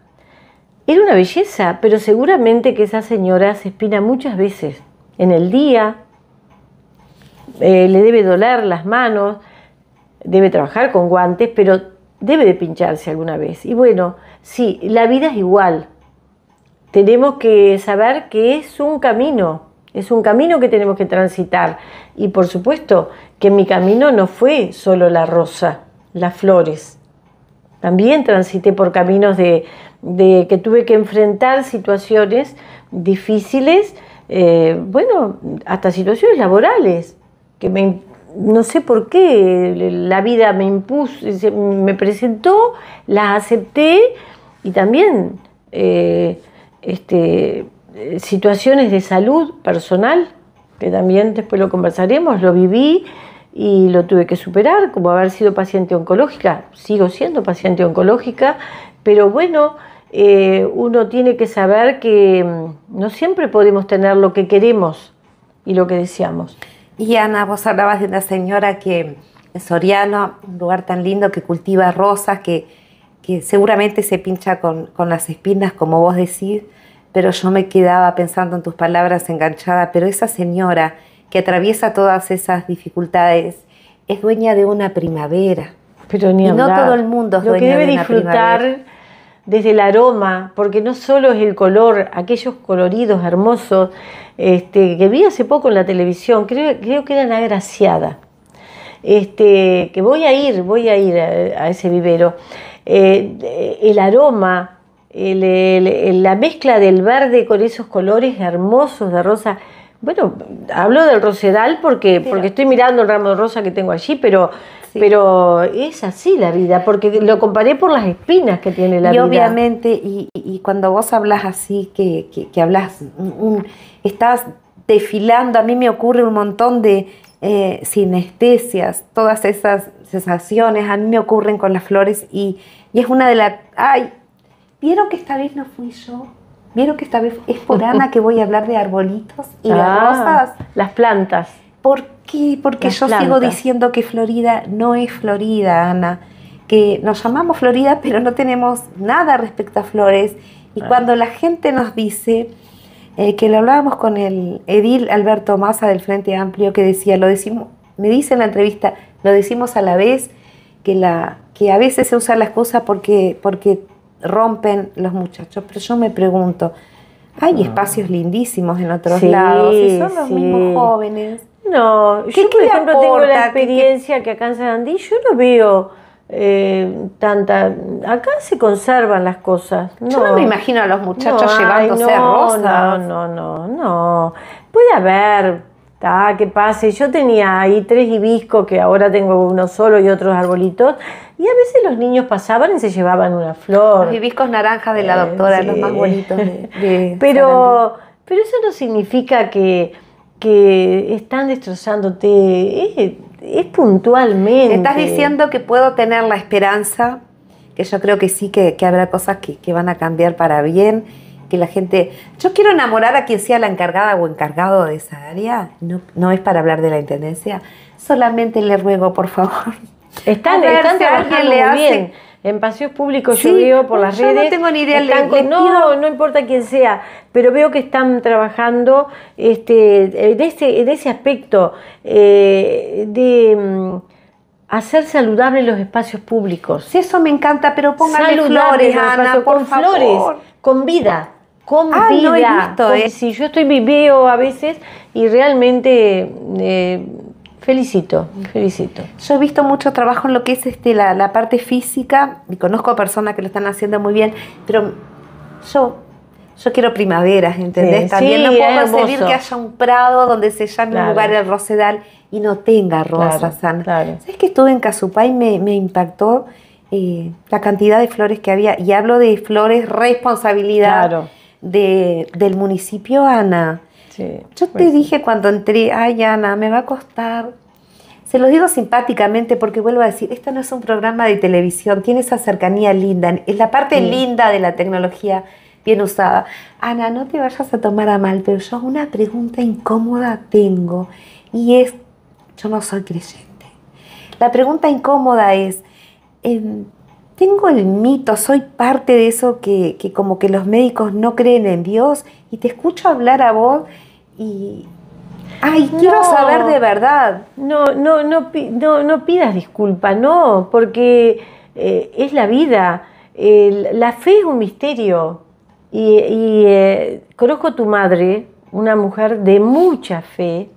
Era una belleza, pero seguramente que esa señora se espina muchas veces en el día, le debe doler las manos, debe trabajar con guantes, pero debe de pincharse alguna vez. Y bueno, sí, la vida es igual. Tenemos que saber que es un camino que tenemos que transitar. Y por supuesto que mi camino no fue solo la rosa, las flores. También transité por caminos de que tuve que enfrentar situaciones difíciles, hasta situaciones laborales, que no sé por qué la vida me impuso, me presentó, las acepté, y también situaciones de salud personal, que también después lo conversaremos, lo viví y lo tuve que superar, como haber sido paciente oncológica. Sigo siendo paciente oncológica, pero bueno, uno tiene que saber que no siempre podemos tener lo que queremos y lo que deseamos. Y Ana, vos hablabas de una señora que en Soriano, un lugar tan lindo, que cultiva rosas, que seguramente se pincha con las espinas, como vos decís, pero yo me quedaba pensando en tus palabras, enganchada. Pero esa señora que atraviesa todas esas dificultades es dueña de una primavera. Pero ni hablar. No todo el mundo es dueño de una primavera. Lo que debe disfrutar desde el aroma, porque no solo es el color, aquellos coloridos hermosos que vi hace poco en la televisión, creo que era Ana Graciada, que voy a ir a ese vivero. El aroma, la mezcla del verde con esos colores hermosos de rosa. Bueno, hablo del rosedal porque estoy mirando el ramo de rosa que tengo allí, pero es así la vida, porque lo comparé por las espinas que tiene la vida. Y obviamente, y cuando vos hablas así, que hablas, estás desfilando, a mí me ocurre un montón de sinestesias, todas esas sensaciones, a mí me ocurren con las flores, y es una de las... ¡Ay! ¿Vieron que esta vez no fui yo? ¿Vieron que esta vez es por Ana que voy a hablar de arbolitos y de rosas? Las plantas. ¿Por qué? Porque yo sigo diciendo que Florida no es Florida, Ana. Que nos llamamos Florida, pero no tenemos nada respecto a flores. Y cuando la gente nos dice, que lo hablábamos con el edil Alberto Massa del Frente Amplio, que decía, lo decimos, me dice en la entrevista, lo decimos a la vez, que a veces se usa la excusa porque rompen los muchachos, pero yo me pregunto, hay espacios lindísimos en otros lados, y son los mismos jóvenes. No, yo por ejemplo tengo la experiencia que acá en Sarandí yo no veo tanta... Acá se conservan las cosas. Yo no me imagino a los muchachos llevándose rosas. No. Puede haber, que pase. Yo tenía ahí 3 hibiscos, que ahora tengo uno solo y otros arbolitos, y a veces los niños pasaban y se llevaban una flor. Los hibiscos naranjas de la doctora, los más bonitos de pero eso no significa que están destrozándote, es puntualmente. Me estás diciendo que puedo tener la esperanza, que yo creo que sí, que habrá cosas que van a cambiar para bien, que la gente... Yo quiero enamorar a quien sea la encargada o encargado de esa área, no es para hablar de la intendencia, solamente le ruego, por favor. Están trabajando muy bien. En paseos públicos yo veo por las redes. No tengo ni idea. No importa quién sea, pero veo que están trabajando en ese aspecto de hacer saludables los espacios públicos. Sí, eso me encanta, pero pónganle flores, Ana, por favor. Flores, con vida. Con vida. No he visto, Si yo veo a veces y realmente felicito. Yo he visto mucho trabajo en lo que es la parte física, y conozco a personas que lo están haciendo muy bien, pero yo quiero primaveras, ¿entendés? Sí, también no puedo concebir que haya un prado donde se llame un lugar el Rosedal y no tenga rosas, Ana. Claro. ¿Sabes que estuve en Casupay? Me impactó la cantidad de flores que había, y hablo de flores responsabilidad del municipio, Ana. Sí, yo te dije cuando entré, ay Ana, me va a costar. Se los digo simpáticamente porque vuelvo a decir, esto no es un programa de televisión, tiene esa cercanía linda, es la parte linda de la tecnología bien usada. Ana, no te vayas a tomar a mal, pero yo una pregunta incómoda tengo, y es, yo no soy creyente. La pregunta incómoda es, tengo el mito, soy parte de eso que como que los médicos no creen en Dios, y te escucho hablar a vos y quiero saber de verdad. No pidas disculpa, no, porque es la vida. La fe es un misterio, y conozco a tu madre, una mujer de mucha fe.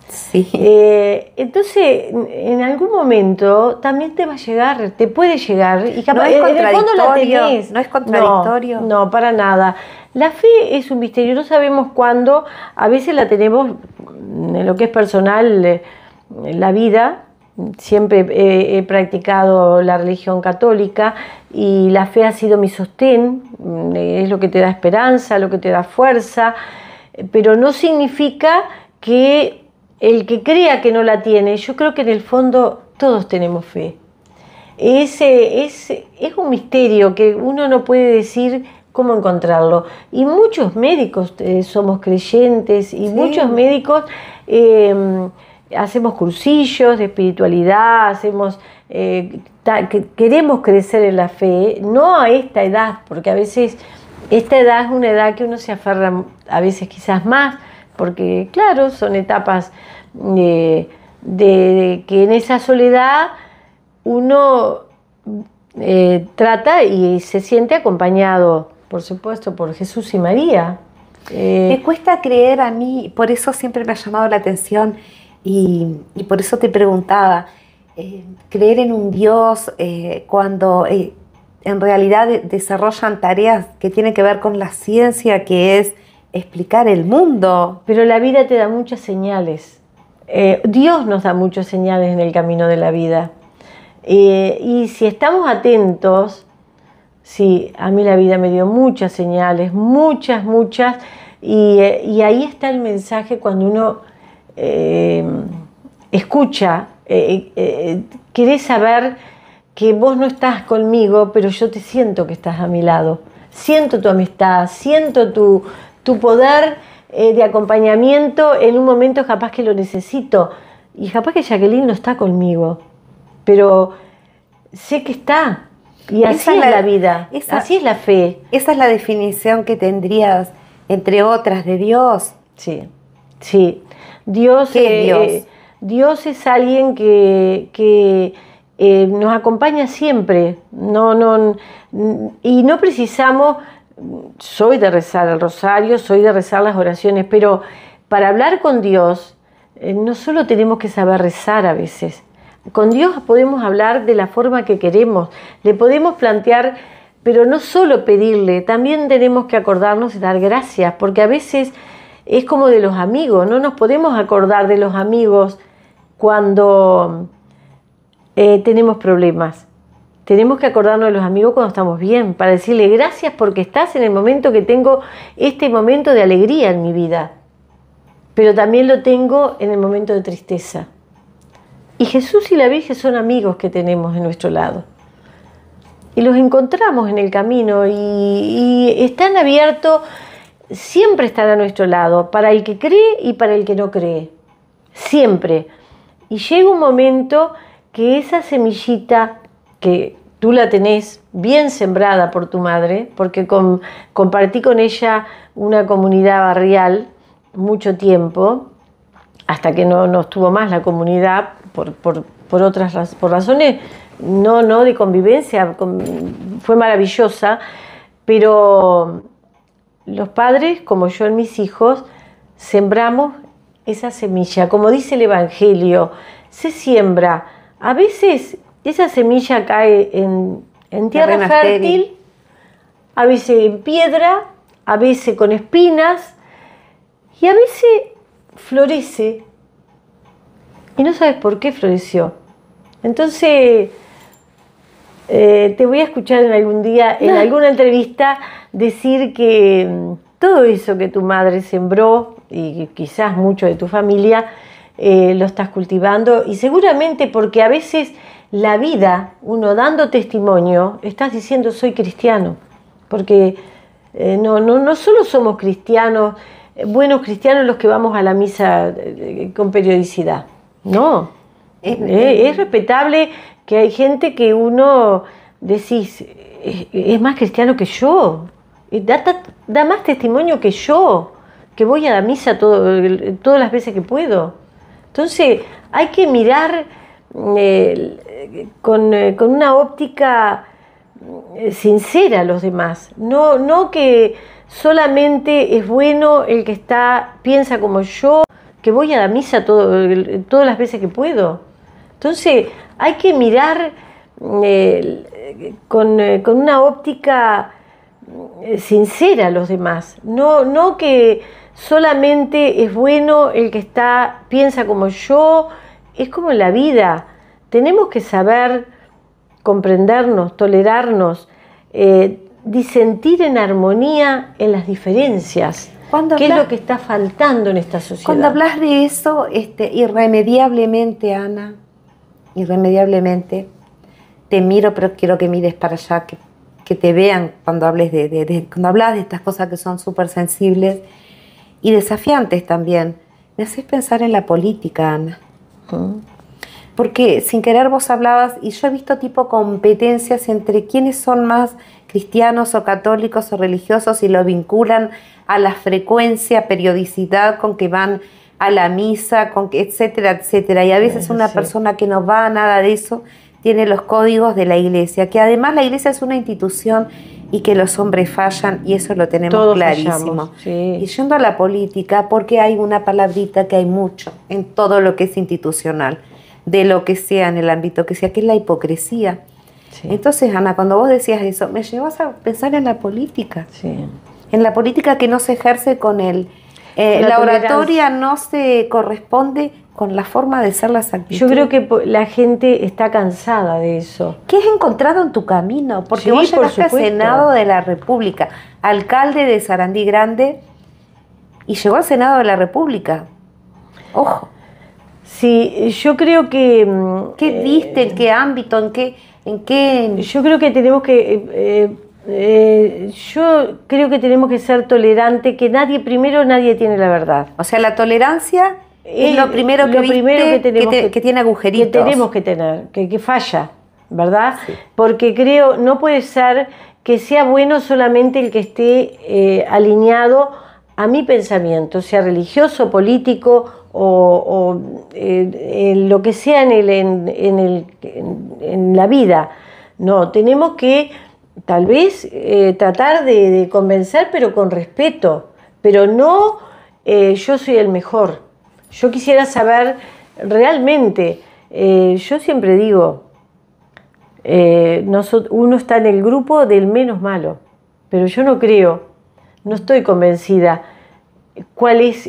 Sí. Entonces, en algún momento también te va a llegar, te puede llegar, y capaz, no es contradictorio, en el fondo la tenés. No es contradictorio. No, para nada. La fe es un misterio, no sabemos cuándo, a veces la tenemos en lo que es personal, la vida. Siempre he practicado la religión católica y la fe ha sido mi sostén, es lo que te da esperanza, lo que te da fuerza, pero no significa que el que crea que no la tiene. Yo creo que en el fondo todos tenemos fe. Es un misterio que uno no puede decir cómo encontrarlo. Y muchos médicos somos creyentes, y muchos médicos hacemos cursillos de espiritualidad, queremos crecer en la fe, no a esta edad, porque a veces esta edad es una edad que uno se aferra a veces quizás más, porque claro, son etapas de que en esa soledad uno trata y se siente acompañado, por supuesto, por Jesús y María. Me cuesta creer a mí, por eso siempre me ha llamado la atención, y por eso te preguntaba, creer en un Dios cuando en realidad desarrollan tareas que tienen que ver con la ciencia, que es explicar el mundo. Pero la vida te da muchas señales. Dios nos da muchas señales en el camino de la vida. Y si estamos atentos, sí, a mí la vida me dio muchas señales, muchas, y ahí está el mensaje cuando uno escucha, querés saber que vos no estás conmigo, pero yo te siento que estás a mi lado, siento tu amistad, siento tu poder de acompañamiento en un momento capaz que lo necesito, y capaz que Jacqueline no está conmigo, pero sé que está. Y así es la vida, así es la fe. Esa es la definición que tendrías, entre otras, de Dios. Sí, sí. Dios, ¿Qué es Dios? Dios es alguien que nos acompaña siempre. Y no precisamos, soy de rezar el rosario, soy de rezar las oraciones, pero para hablar con Dios no solo tenemos que saber rezar a veces. Con Dios podemos hablar de la forma que queremos, le podemos plantear, pero no solo pedirle, también tenemos que acordarnos de dar gracias, porque a veces es como de los amigos, no nos podemos acordar de los amigos cuando tenemos problemas. Tenemos que acordarnos de los amigos cuando estamos bien, para decirle gracias porque estás en el momento que tengo este momento de alegría en mi vida, pero también lo tengo en el momento de tristeza. Y Jesús y la Virgen son amigos que tenemos en nuestro lado. Y los encontramos en el camino y están abiertos, siempre están a nuestro lado, para el que cree y para el que no cree. Siempre. Y llega un momento que esa semillita que tú la tenés bien sembrada por tu madre, porque compartí con ella una comunidad barrial mucho tiempo, hasta que no estuvo más la comunidad por razones no de convivencia, fue maravillosa, pero los padres, como yo en mis hijos, sembramos esa semilla, como dice el Evangelio, se siembra. A veces esa semilla cae en tierra fértil, a veces en piedra, a veces con espinas y a veces florece y no sabes por qué floreció. Entonces te voy a escuchar en algún día, en alguna entrevista, decir que todo eso que tu madre sembró y quizás mucho de tu familia lo estás cultivando, y seguramente porque a veces la vida, uno dando testimonio, estás diciendo soy cristiano, porque no solo somos cristianos, buenos cristianos los que vamos a la misa con periodicidad, no, es respetable que hay gente que uno decís es más cristiano que yo, da más testimonio que yo, que voy a la misa todas las veces que puedo. Entonces hay que mirar con una óptica sincera a los demás, no que solamente es bueno el que piensa como yo, que voy a la misa todas las veces que puedo. Entonces hay que mirar con una óptica sincera a los demás, no que solamente es bueno el que piensa como yo. Es como en la vida, tenemos que saber comprendernos, tolerarnos, disentir en armonía en las diferencias. ¿Qué es lo que está faltando en esta sociedad? Cuando hablas de eso, irremediablemente, Ana, irremediablemente, te miro, pero quiero que mires para allá, que te vean cuando hables cuando hablas de estas cosas que son súper sensibles y desafiantes también. Me haces pensar en la política, Ana. Porque sin querer vos hablabas, y yo he visto tipo competencias entre quiénes son más cristianos o católicos o religiosos y lo vinculan a la frecuencia, periodicidad con que van a la misa, etcétera, etcétera. Y a veces una persona que no va a nada de eso tiene los códigos de la iglesia, que además la iglesia es una institución y que los hombres fallan, y eso lo tenemos todos clarísimo. Fallamos, sí. Y yendo a la política, porque hay una palabrita que hay mucho en todo lo que es institucional, de lo que sea, en el ámbito que sea, que es la hipocresía. Sí. Entonces, Ana, cuando vos decías eso, me llevas a pensar en la política. Sí. En la política que no se ejerce con la oratoria no se corresponde con la forma de ser las actitudes. Yo creo que la gente está cansada de eso. ¿Qué has encontrado en tu camino? Porque vos llegaste al Senado de la República, alcalde de Sarandí Grande, y llegó al Senado de la República. Ojo. Sí, yo creo que... ¿Qué viste? ¿En qué ámbito? ¿En qué? Yo creo que tenemos que ser tolerantes, que nadie tiene la verdad. O sea, la tolerancia es lo primero que tiene agujeritos. Que tenemos que tener, que falla. ¿verdad? Sí. Porque creo, no puede ser que sea bueno solamente el que esté alineado a mi pensamiento, sea religioso, político o lo que sea en la vida. No, tenemos que tal vez tratar de convencer, pero con respeto, pero no yo soy el mejor. Yo quisiera saber realmente, yo siempre digo, uno está en el grupo del menos malo, pero yo no creo, no estoy convencida cuál es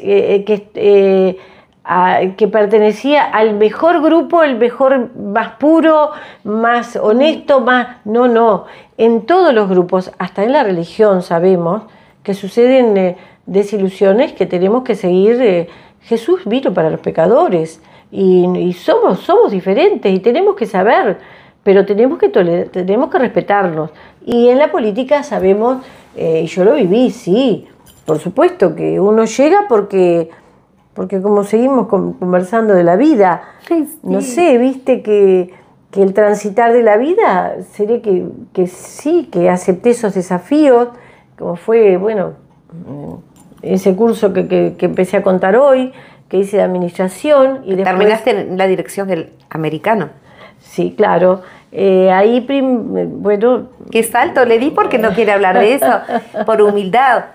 que pertenecía al mejor grupo, el mejor, más puro, más honesto, más... No, en todos los grupos, hasta en la religión sabemos que suceden desilusiones que tenemos que seguir. Jesús vino para los pecadores y somos diferentes y tenemos que saber, pero tenemos que respetarnos. Y en la política sabemos, y yo lo viví, sí, por supuesto que uno llega porque como seguimos conversando de la vida, Sí. no sé, viste que el transitar de la vida sería que sí, que acepté esos desafíos, como fue, bueno, ese curso que empecé a contar hoy, que hice de administración. Y después, terminaste en la dirección del americano. Sí, claro. Ahí, bueno... Qué salto le di porque no quiere hablar de eso, por humildad.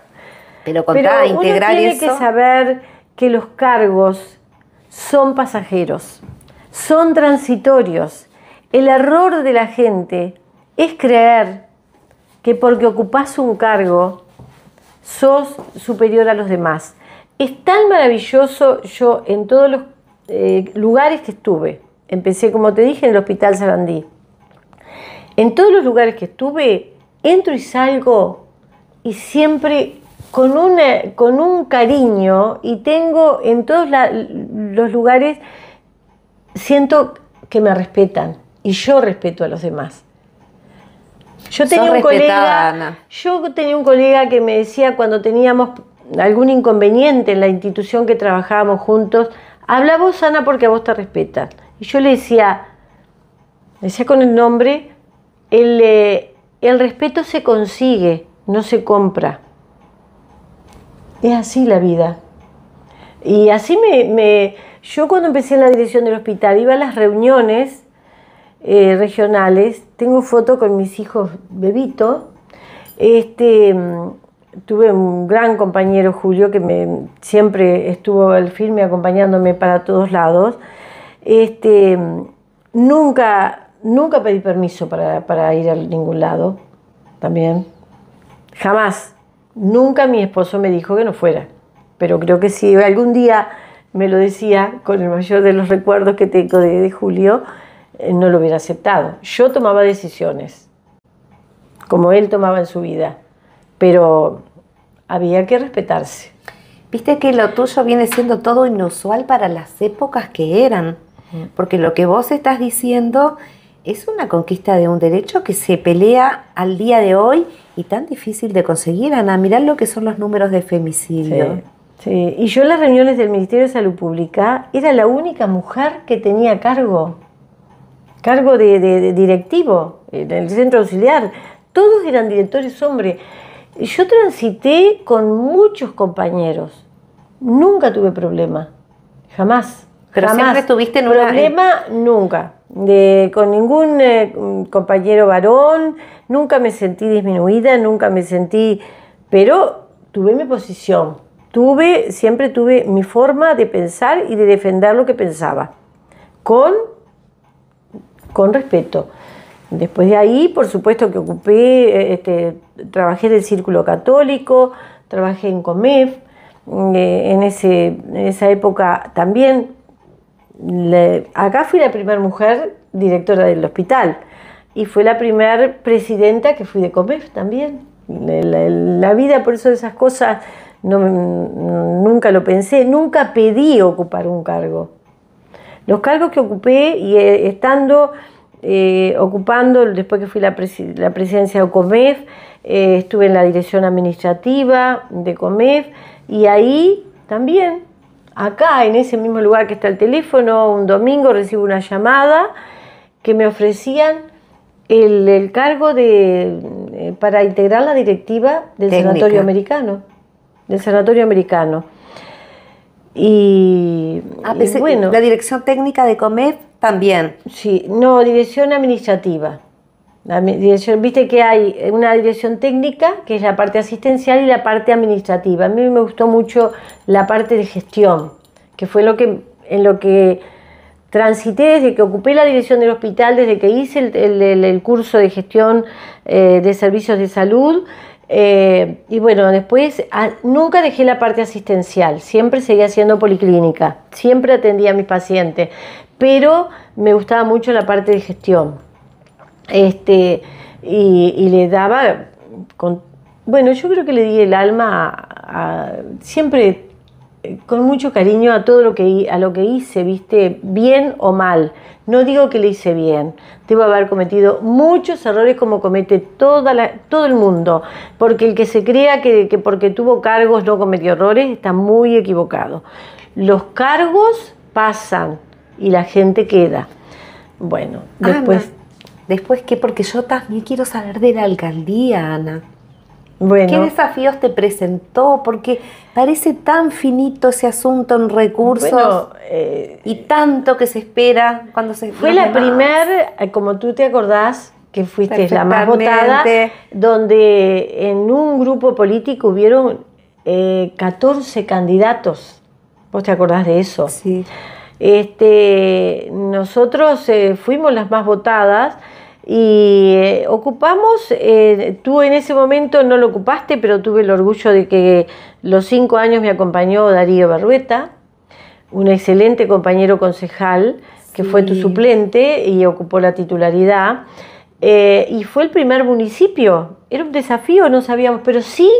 Pero contá, integrar uno tiene eso. Que saber que los cargos son pasajeros, son transitorios. El error de la gente es creer que porque ocupás un cargo sos superior a los demás. Es tan maravilloso. Yo en todos los lugares que estuve, empecé, como te dije, en el Hospital Sarandí. En todos los lugares que estuve, entro y salgo y siempre con un cariño, y tengo en todos los lugares, siento que me respetan y yo respeto a los demás. Yo tenía un colega que me decía, cuando teníamos algún inconveniente en la institución que trabajábamos juntos, habla vos, Ana, porque a vos te respetan. Y yo le decía con el nombre, el respeto se consigue, no se compra. Es así la vida. Y así yo cuando empecé en la dirección del hospital, iba a las reuniones regionales. Tengo foto con mis hijos bebitos. Tuve un gran compañero, Julio, que siempre estuvo al firme acompañándome para todos lados. Nunca pedí permiso para ir a ningún lado, también. Jamás. Nunca mi esposo me dijo que no fuera. Pero creo que si algún día me lo decía, con el mayor de los recuerdos que tengo de Julio, no lo hubiera aceptado. Yo tomaba decisiones, como él tomaba en su vida, pero había que respetarse. Viste que lo tuyo viene siendo todo inusual para las épocas que eran, porque lo que vos estás diciendo es una conquista de un derecho que se pelea al día de hoy y tan difícil de conseguir, Ana. Mirá lo que son los números de femicidio. Sí. Y yo en las reuniones del Ministerio de Salud Pública era la única mujer que tenía cargo de directivo en el centro auxiliar. Todos eran directores hombres. Yo transité con muchos compañeros. Nunca tuve problema. Jamás. Pero jamás. Siempre estuviste en problema, nunca. Con ningún compañero varón. Nunca me sentí disminuida, nunca me sentí... Pero tuve mi posición. Siempre tuve mi forma de pensar y de defender lo que pensaba. Con respeto. Después de ahí, por supuesto que trabajé en el Círculo Católico, trabajé en COMEF, en esa época también. Acá fui la primera mujer directora del hospital y fue la primera presidenta que fui de COMEF también. La vida, por eso esas cosas nunca lo pensé, nunca pedí ocupar un cargo. Los cargos que ocupé y ocupando, después que fui la presidencia de COMEF, estuve en la dirección administrativa de COMEF y ahí también, acá en ese mismo lugar que está el teléfono, un domingo recibo una llamada que me ofrecían el cargo para integrar la directiva del Técnica. Sanatorio Americano. Del Sanatorio Americano. Y bueno, la dirección técnica de Comef también. sí, no, dirección administrativa. Viste que hay una dirección técnica, que es la parte asistencial, y la parte administrativa. A mí me gustó mucho la parte de gestión, que fue en lo que transité desde que ocupé la dirección del hospital, desde que hice el curso de gestión de servicios de salud. Y bueno, después nunca dejé la parte asistencial, siempre seguía haciendo policlínica, siempre atendía a mis pacientes, pero me gustaba mucho la parte de gestión. Y le daba, bueno, yo creo que le di el alma siempre con mucho cariño a todo lo que hice, ¿viste? Bien o mal. No digo que le hice bien. Debo haber cometido muchos errores como comete todo el mundo. Porque el que se crea que porque tuvo cargos no cometió errores está muy equivocado. Los cargos pasan y la gente queda. Bueno, después... Ana, ¿después qué? Porque yo también quiero saber de la alcaldía, Ana. Bueno, ¿Qué desafíos te presentó? Porque parece tan finito ese asunto en recursos, bueno, y tanto que se espera cuando se... fue la primera, como tú te acordás, que fuiste la más votada, Perfectamente. donde en un grupo político hubieron 14 candidatos. ¿Vos te acordás de eso? Sí. Nosotros fuimos las más votadas y ocupamos, tú en ese momento no lo ocupaste, pero tuve el orgullo de que los 5 años me acompañó Darío Berrueta, un excelente compañero concejal que fue tu suplente y ocupó la titularidad, y fue el primer municipio. Era un desafío, no sabíamos, pero sí,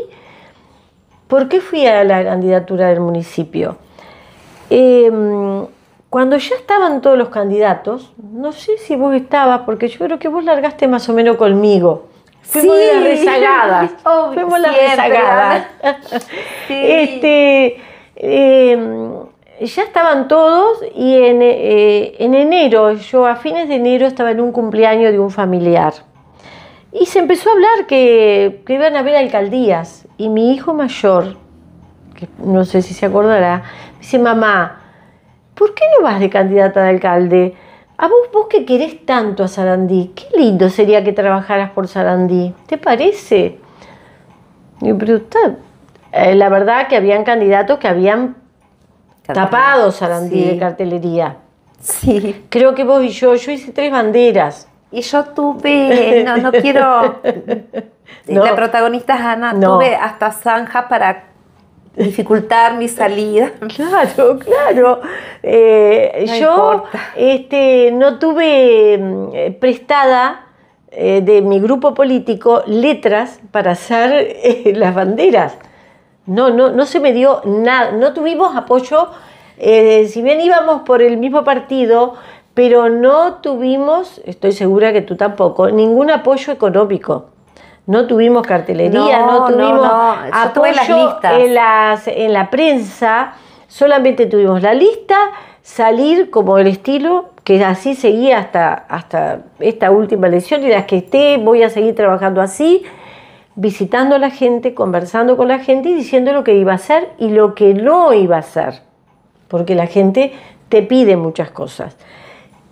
¿por qué fui a la candidatura del municipio? Cuando ya estaban todos los candidatos, no sé si vos estabas, porque yo creo que vos largaste más o menos conmigo. Fuimos Sí. las rezagadas. Obvio, Fuimos las siempre, rezagadas. Sí. Ya estaban todos y en enero, yo a fines de enero estaba en un cumpleaños de un familiar. Y se empezó a hablar que iban a haber alcaldías. Y mi hijo mayor, que no sé si se acordará, me dice: mamá, ¿por qué no vas de candidata de alcalde? A vos que querés tanto a Sarandí, qué lindo sería que trabajaras por Sarandí, ¿te parece? Y pero la verdad que habían candidatos que habían tapado Sarandí de cartelería. Sí. Creo que vos y yo hice 3 banderas. Y yo tuve, no quiero... No. La protagonista es Ana, No. tuve hasta zanja para dificultar mi salida. Claro, claro. No Yo no tuve prestada de mi grupo político letras para hacer las banderas. No se me dio nada. No tuvimos apoyo, si bien íbamos por el mismo partido, pero no tuvimos, estoy segura que tú tampoco, ningún apoyo económico. No tuvimos cartelería, no tuvimos Yo tuve las apoyo listas. en la prensa, solamente tuvimos la lista, salir como el estilo, que así seguía hasta esta última elección, y las que esté voy a seguir trabajando así, visitando a la gente, conversando con la gente y diciendo lo que iba a hacer y lo que no iba a hacer, porque la gente te pide muchas cosas.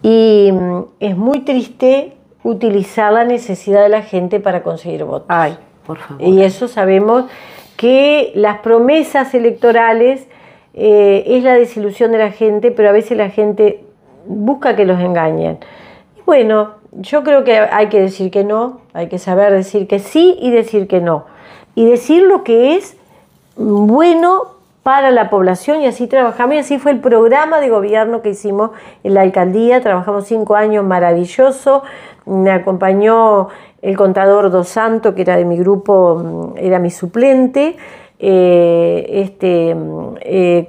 Y es muy triste utilizar la necesidad de la gente para conseguir votos. Ay, por favor. Y eso sabemos que las promesas electorales es la desilusión de la gente, pero a veces la gente busca que los engañen. Y bueno, yo creo que hay que decir que no, hay que saber decir que sí y decir que no. Y decir lo que es bueno para la población, y así trabajamos, y así fue el programa de gobierno que hicimos en la alcaldía. Trabajamos 5 años maravilloso. Me acompañó el contador Dos Santos, que era de mi grupo, era mi suplente,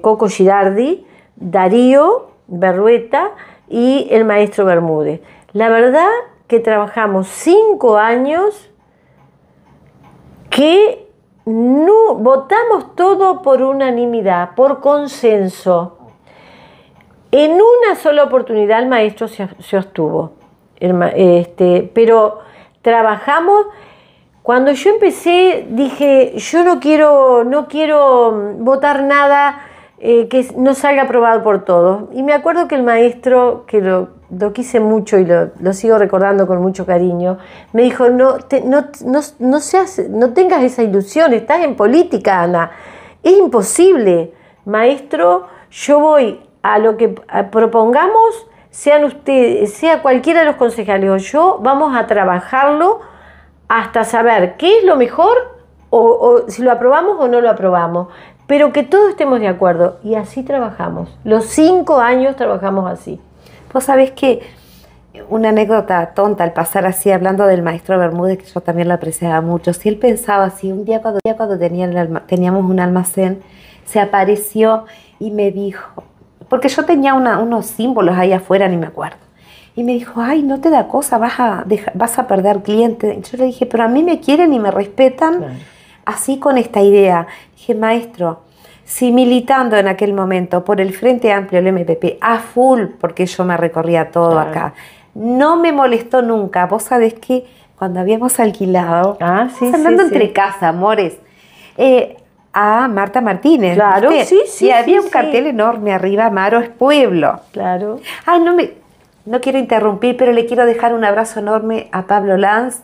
Coco Girardi, Darío Berrueta y el maestro Bermúdez. La verdad que trabajamos 5 años que no votamos todo por unanimidad, por consenso. En una sola oportunidad el maestro se abstuvo. pero trabajamos. Cuando yo empecé, dije, yo no quiero votar nada que no salga aprobado por todos. Y me acuerdo que el maestro, que lo quise mucho y lo sigo recordando con mucho cariño, me dijo, no tengas esa ilusión, estás en política, Ana. Es imposible, maestro, yo voy a lo que propongamos, sean ustedes, sea cualquiera de los concejales o yo, vamos a trabajarlo hasta saber qué es lo mejor o si lo aprobamos o no lo aprobamos, pero que todos estemos de acuerdo. Y así trabajamos. Los 5 años trabajamos así. Vos sabés que una anécdota tonta al pasar así, hablando del maestro Bermúdez, que yo también lo apreciaba mucho. Si él pensaba así, un día cuando teníamos un almacén, se apareció y me dijo, porque yo tenía unos símbolos ahí afuera, ni me acuerdo. Y me dijo, ay, no te da cosa, vas a perder clientes. Y yo le dije, pero a mí me quieren y me respetan, claro, así con esta idea. Dije, maestro, si militando en aquel momento por el Frente Amplio, el MPP, a full, porque yo me recorría todo, claro, acá, no me molestó nunca. Vos sabés que cuando habíamos alquilado, andando entre casa, amores, a Marta Martínez, claro, ¿viste? Y había un cartel enorme arriba, Amaro es pueblo. Claro. Ay, no quiero interrumpir, pero le quiero dejar un abrazo enorme a Pablo Lanz,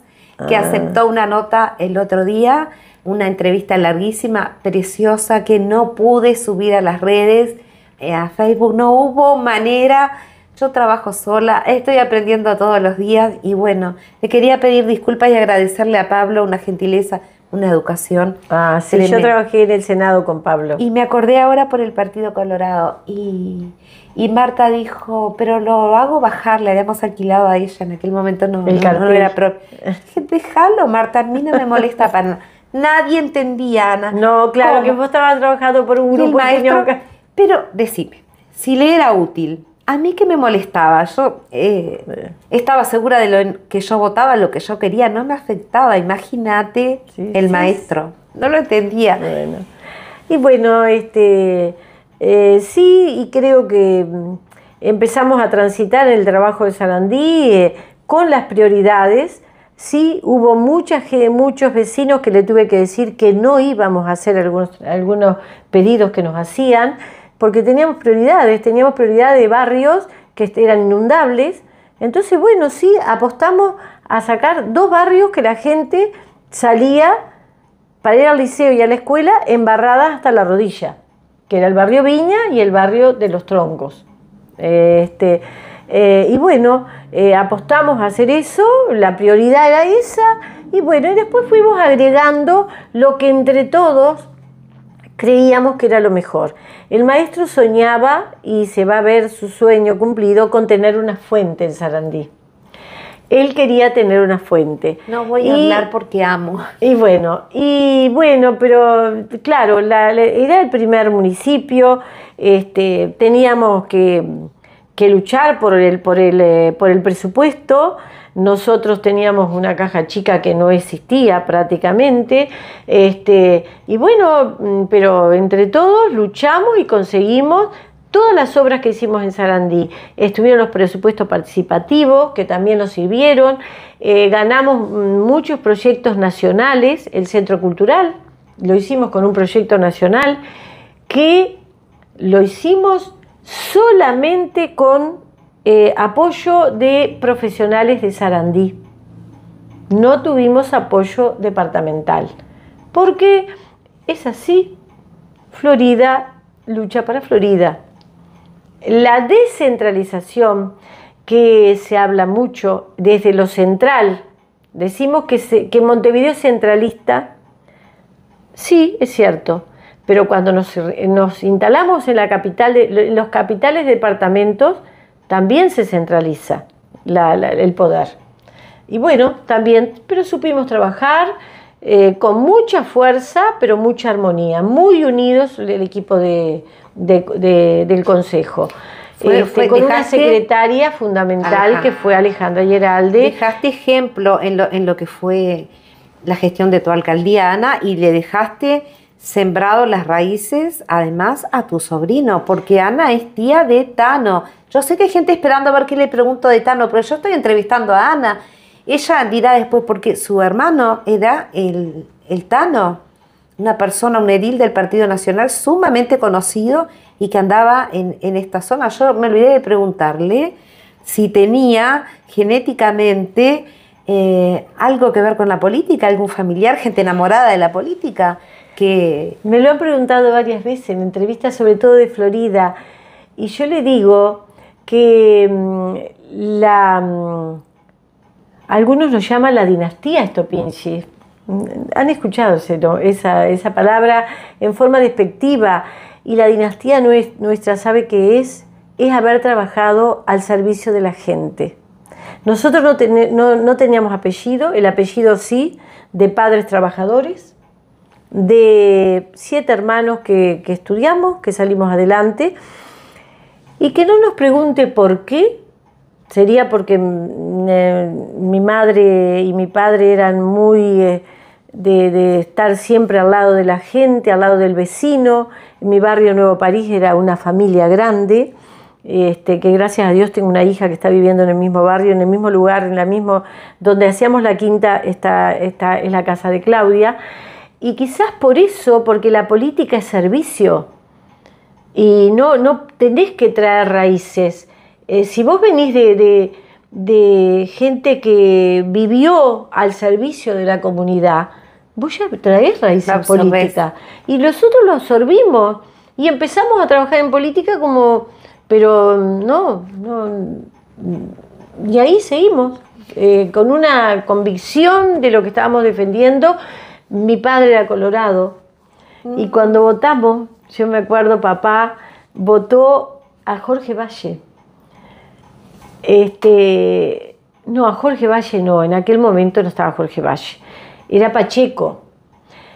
que aceptó una nota el otro día, una entrevista larguísima, preciosa, que no pude subir a las redes, a Facebook, no hubo manera. Yo trabajo sola, estoy aprendiendo todos los días y bueno, le quería pedir disculpas y agradecerle a Pablo una gentileza, una educación. Sí, tremenda. Yo trabajé en el Senado con Pablo. Y me acordé ahora por el Partido Colorado y Marta dijo, pero lo hago bajar, le habíamos alquilado a ella, en aquel momento no era propio. Dije, déjalo, Marta, a mí no me molesta para nada. Nadie entendía, Ana. No, claro, que vos estabas trabajando por un grupo maestro, pero decime, si le era útil, a mí que me molestaba, yo estaba segura de lo que yo votaba, lo que yo quería, no me afectaba, imagínate el maestro, no lo entendía. Bueno. Y bueno, sí, y creo que empezamos a transitar el trabajo de Sarandí con las prioridades. Sí, hubo muchos vecinos que le tuve que decir que no íbamos a hacer algunos pedidos que nos hacían, porque teníamos prioridad de barrios que eran inundables. Entonces, bueno, sí, apostamos a sacar 2 barrios que la gente salía para ir al liceo y a la escuela embarradas hasta la rodilla, que era el barrio Viña y el barrio de Los Troncos. Y bueno, apostamos a hacer eso, la prioridad era esa, y bueno, y después fuimos agregando lo que entre todos creíamos que era lo mejor. El maestro soñaba, y se va a ver su sueño cumplido, con tener una fuente en Sarandí. Él quería tener una fuente. No voy a hablar porque amo. Y bueno, pero claro, era el primer municipio, teníamos que luchar por el presupuesto. Nosotros teníamos una caja chica que no existía prácticamente, y bueno, pero entre todos luchamos y conseguimos todas las obras que hicimos en Sarandí. Estuvieron los presupuestos participativos, que también nos sirvieron, ganamos muchos proyectos nacionales. El Centro Cultural lo hicimos con un proyecto nacional que lo hicimos solamente con apoyo de profesionales de Sarandí. No tuvimos apoyo departamental, porque es así. Florida lucha para Florida. La descentralización, que se habla mucho desde lo central, decimos que Montevideo es centralista. Sí, es cierto, pero cuando nos instalamos en la capital, en los capitales departamentos, también se centraliza el poder. Y bueno, también, pero supimos trabajar con mucha fuerza, pero mucha armonía, muy unidos el equipo del Consejo. Con una secretaria fundamental, que fue Alejandra Geralde. Dejaste ejemplo en lo que fue la gestión de tu alcaldía, Ana, y le dejaste sembrado las raíces, además, a tu sobrino, porque Ana es tía de Tano. Yo sé que hay gente esperando a ver qué le pregunto de Tano, pero yo estoy entrevistando a Ana. Ella dirá después, porque su hermano era el Tano, una persona, un edil del Partido Nacional sumamente conocido y que andaba en esta zona. Yo me olvidé de preguntarle si tenía genéticamente algo que ver con la política, algún familiar, gente enamorada de la política. Que me lo han preguntado varias veces en entrevistas, sobre todo de Florida, y yo le digo que algunos lo llaman la dinastía Stopinski. Han escuchado esa palabra en forma despectiva, y la dinastía nuestra, ¿sabe qué es? Es haber trabajado al servicio de la gente. Nosotros no teníamos apellido, el apellido sí, de padres trabajadores, de 7 hermanos que estudiamos, que salimos adelante, y que no nos pregunte por qué. Sería porque mi madre y mi padre eran muy de estar siempre al lado de la gente, al lado del vecino. En mi barrio Nuevo París era una familia grande, que gracias a Dios tengo una hija que está viviendo en el mismo barrio, en el mismo lugar, donde hacíamos la quinta, es la casa de Claudia. Y quizás por eso, porque la política es servicio y no tenés que traer raíces. Si vos venís de gente que vivió al servicio de la comunidad, vos ya traés raíces políticas. Y nosotros lo absorbimos y empezamos a trabajar en política pero no, y ahí seguimos, con una convicción de lo que estábamos defendiendo. Mi padre era colorado y cuando votamos, yo me acuerdo, papá votó a Jorge Valle. No, a Jorge Valle no, en aquel momento no estaba Jorge Valle, era Pacheco.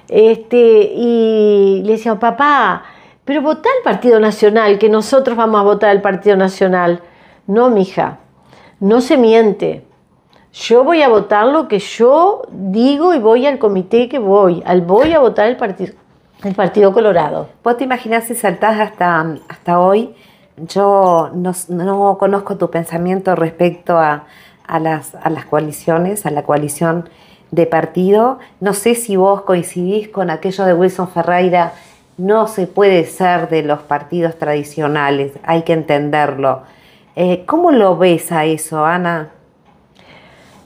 Y le decía, papá, pero votá al Partido Nacional, que nosotros vamos a votar al Partido Nacional. No, mija, no se miente. Yo voy a votar lo que yo digo y voy al comité que voy a votar el Partido Colorado. ¿Vos te imaginás si saltás hasta hoy? Yo no conozco tu pensamiento respecto a las coaliciones, a la coalición de partido. No sé si vos coincidís con aquello de Wilson Ferreira, no se puede ser de los partidos tradicionales, hay que entenderlo. ¿Cómo lo ves a eso, Ana?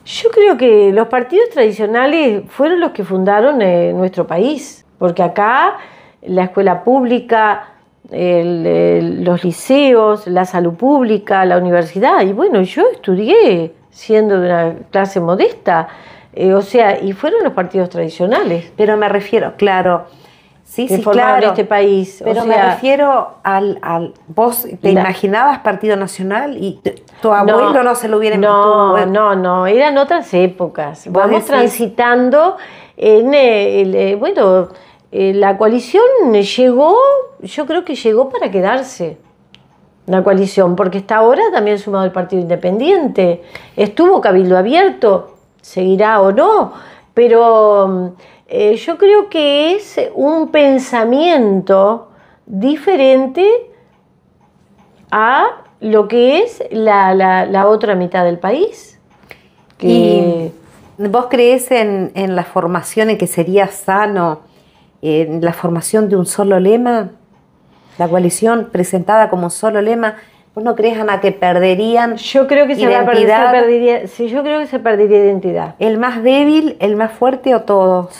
Yo creo que los partidos tradicionales fueron los que fundaron nuestro país, porque acá la escuela pública, los liceos, la salud pública, la universidad, y bueno, yo estudié siendo de una clase modesta, y fueron los partidos tradicionales. Pero me refiero, claro, sí, claro, este país. Pero me refiero vos te imaginabas Partido Nacional y tu abuelo no se lo hubiera imaginado. No, eran otras épocas. Vamos transitando en la coalición llegó, yo creo que llegó para quedarse. La coalición, porque está ahora también sumado el Partido Independiente. Estuvo Cabildo Abierto, seguirá o no, pero yo creo que es un pensamiento diferente a lo que es la otra mitad del país. ¿Y vos creés en la formación, en que sería sano en la formación de un solo lema? La coalición presentada como un solo lema, ¿vos no crees, Ana, que perderían yo creo que identidad? Yo creo que se perdería identidad. ¿El más débil, el más fuerte o todos?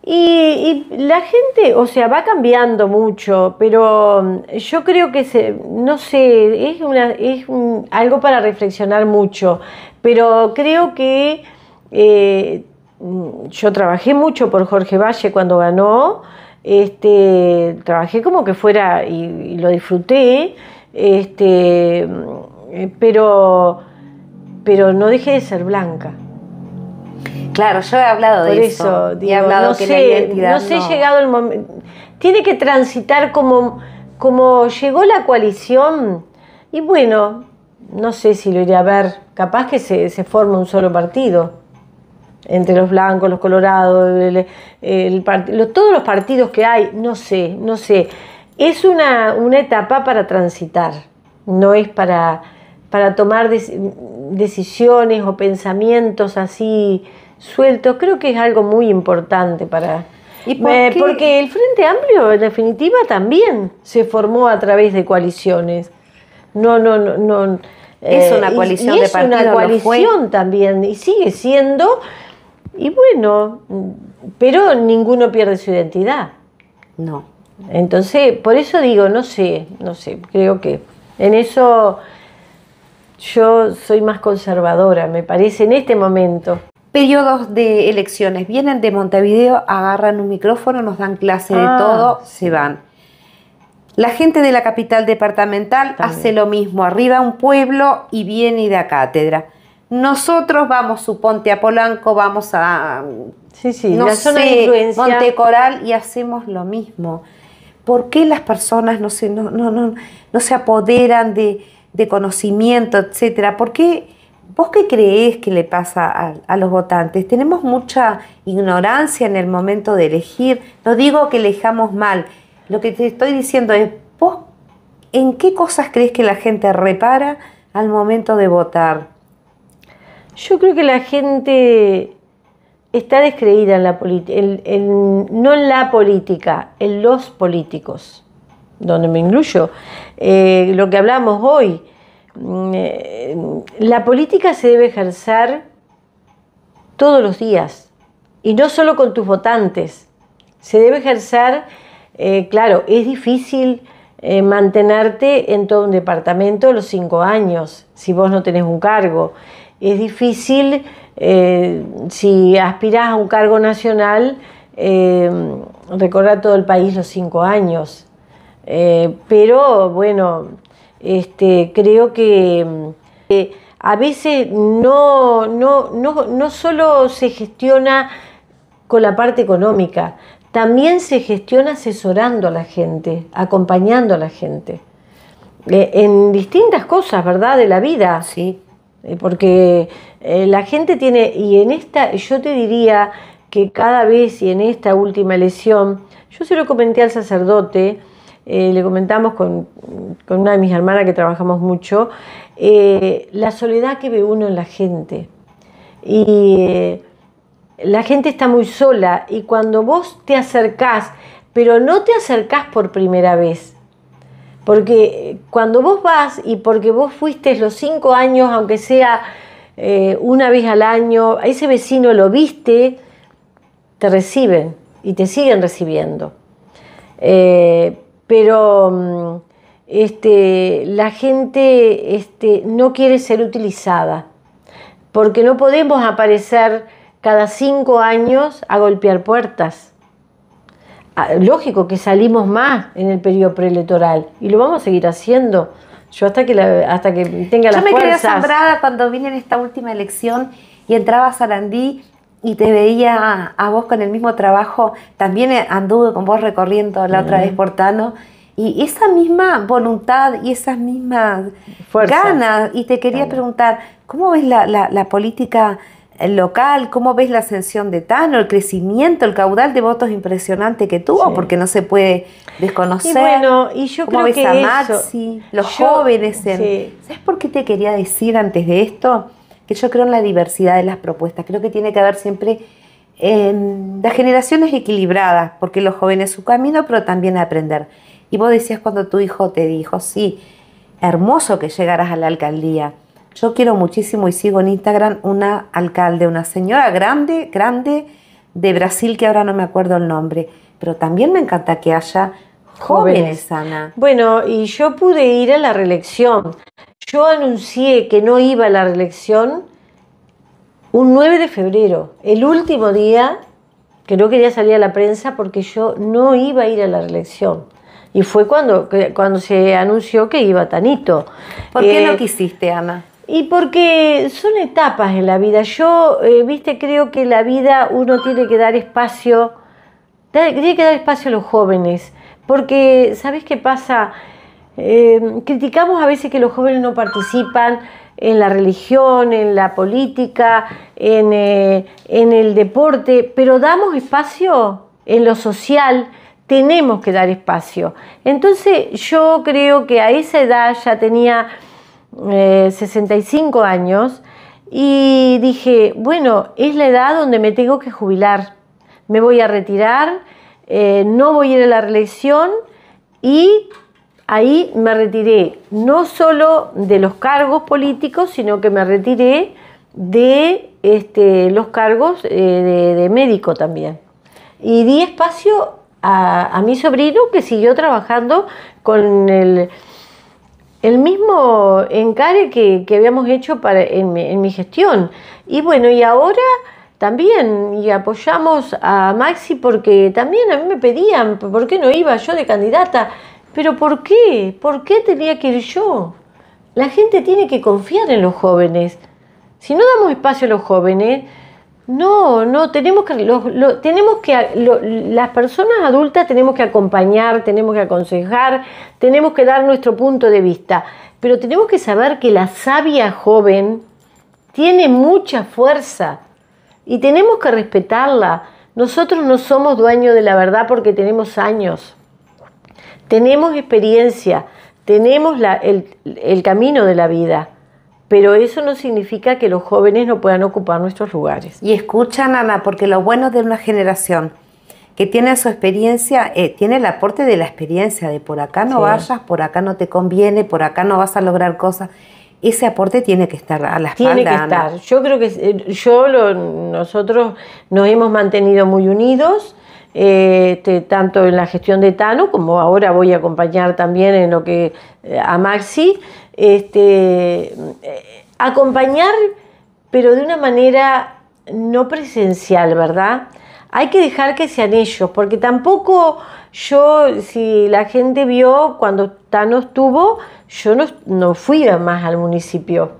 Y la gente, va cambiando mucho, pero yo creo que no sé, es algo para reflexionar mucho, pero creo que yo trabajé mucho por Jorge Valle cuando ganó, trabajé como que fuera y lo disfruté, pero no dejé de ser blanca. Claro, yo he hablado de eso. Digo, he hablado que la identidad no sé, llegado el momento. Tiene que transitar como llegó la coalición. Y bueno, no sé si lo iré a ver. Capaz que se forma un solo partido. entre los blancos, los colorados, todos los partidos que hay, no sé. Es una etapa para transitar, no es para tomar decisiones o pensamientos así sueltos. Creo que es algo muy importante para... porque el Frente Amplio, en definitiva, también se formó a través de coaliciones. No. Es una coalición de partidos. Es una coalición también, y sigue siendo, y bueno, pero ninguno pierde su identidad. No. Entonces, por eso digo, no sé, creo que en eso yo soy más conservadora, me parece, en este momento. Periodos de elecciones, vienen de Montevideo, agarran un micrófono, nos dan clase de todo, se van. La gente de la capital departamental hace lo mismo, arriba un pueblo y viene y da cátedra. Nosotros vamos, suponte, a Polanco, vamos a la zona de influencia, Montecoral, y hacemos lo mismo. ¿Por qué las personas no se apoderan de conocimiento, etcétera? ¿Por qué? ¿Vos qué creés que le pasa a los votantes? Tenemos mucha ignorancia en el momento de elegir. No digo que elijamos mal. Lo que te estoy diciendo es, ¿vos en qué cosas crees que la gente repara al momento de votar? Yo creo que la gente está descreída en la política, no en la política, en los políticos, donde me incluyo. Lo que hablamos hoy, la política se debe ejercer todos los días, y no solo con tus votantes. Se debe ejercer, claro, es difícil mantenerte en todo un departamento los 5 años, si vos no tenés un cargo. Es difícil, si aspirás a un cargo nacional, recorrer todo el país los 5 años. Pero bueno, creo que a veces no solo se gestiona con la parte económica, también se gestiona asesorando a la gente, acompañando a la gente en distintas cosas, ¿verdad?, de la vida. Sí. Porque la gente tiene, y en esta, yo te diría que cada vez, y en esta última elección, yo se lo comenté al sacerdote, le comentamos con una de mis hermanas que trabajamos mucho, la soledad que ve uno en la gente. Y la gente está muy sola, y cuando vos te acercás, pero no te acercás por primera vez, porque cuando vos vas, y porque vos fuiste los 5 años, aunque sea una vez al año, a ese vecino lo viste, te reciben y te siguen recibiendo. Pero la gente no quiere ser utilizada, porque no podemos aparecer cada 5 años a golpear puertas. Lógico que salimos más en el periodo preelectoral, y lo vamos a seguir haciendo. Yo hasta que tenga las fuerzas. Yo me quedé asombrada cuando vine en esta última elección y entraba a Sarandí y te veía a vos con el mismo trabajo. También anduve con vos recorriendo la otra vez por Tano, y esa misma voluntad y esas mismas ganas. Y te quería preguntar, ¿cómo ves la política local? ¿Cómo ves la ascensión de Tano, el crecimiento, el caudal de votos impresionante que tuvo? Sí. Porque no se puede desconocer. Y bueno, y yo ¿Cómo creo ves que a Maxi, los jóvenes? Sí. ¿Sabes por qué te quería decir antes de esto? Que yo creo en la diversidad de las propuestas. Creo que tiene que haber siempre las generaciones equilibradas, porque los jóvenes su camino, pero también aprender. Y vos decías cuando tu hijo te dijo, sí, hermoso que llegaras a la alcaldía. Yo quiero muchísimo, y sigo en Instagram, una alcalde, una señora grande de Brasil, que ahora no me acuerdo el nombre, pero también me encanta que haya jóvenes, Ana. Bueno, y yo pude ir a la reelección. Yo anuncié que no iba a la reelección un 9 de febrero, el último día que no quería salir a la prensa, porque yo no iba a ir a la reelección. Y fue cuando se anunció que iba Tanito. ¿Por qué no quisiste, Ana? Y porque son etapas en la vida. Yo, creo que en la vida uno tiene que dar espacio, a los jóvenes. Porque, ¿sabés qué pasa? Criticamos a veces que los jóvenes no participan. en la religión, en la política, en el deporte, pero damos espacio en lo social, tenemos que dar espacio. Entonces yo creo que a esa edad ya tenía 65 años y dije, bueno, es la edad donde me tengo que jubilar, me voy a retirar, no voy a ir a la reelección y ahí me retiré no solo de los cargos políticos, sino que me retiré de los cargos de médico también. Y di espacio a mi sobrino que siguió trabajando con el mismo encare que habíamos hecho en mi gestión. Y bueno, y ahora también, y apoyamos a Maxi porque también a mí me pedían, ¿por qué no iba yo de candidata? ¿Pero por qué? ¿Por qué tenía que ir yo? La gente tiene que confiar en los jóvenes. Si no damos espacio a los jóvenes, tenemos que las personas adultas tenemos que acompañar, tenemos que aconsejar, tenemos que dar nuestro punto de vista, pero tenemos que saber que la savia joven tiene mucha fuerza y tenemos que respetarla. Nosotros no somos dueños de la verdad porque tenemos años, tenemos experiencia, tenemos el camino de la vida. Pero eso no significa que los jóvenes no puedan ocupar nuestros lugares. Y escuchan, Ana, porque lo bueno de una generación que tiene su experiencia, tiene el aporte de la experiencia, de por acá no vayas, por acá no te conviene, por acá no vas a lograr cosas. Ese aporte tiene que estar a la espalda, Tiene que estar. Ana. Yo creo que nosotros nos hemos mantenido muy unidos, tanto en la gestión de Tano, como ahora voy a acompañar también en lo que a Maxi, acompañar, pero de una manera no presencial, ¿verdad? Hay que dejar que sean ellos, porque tampoco si la gente vio cuando Tano estuvo, yo no fui más al municipio.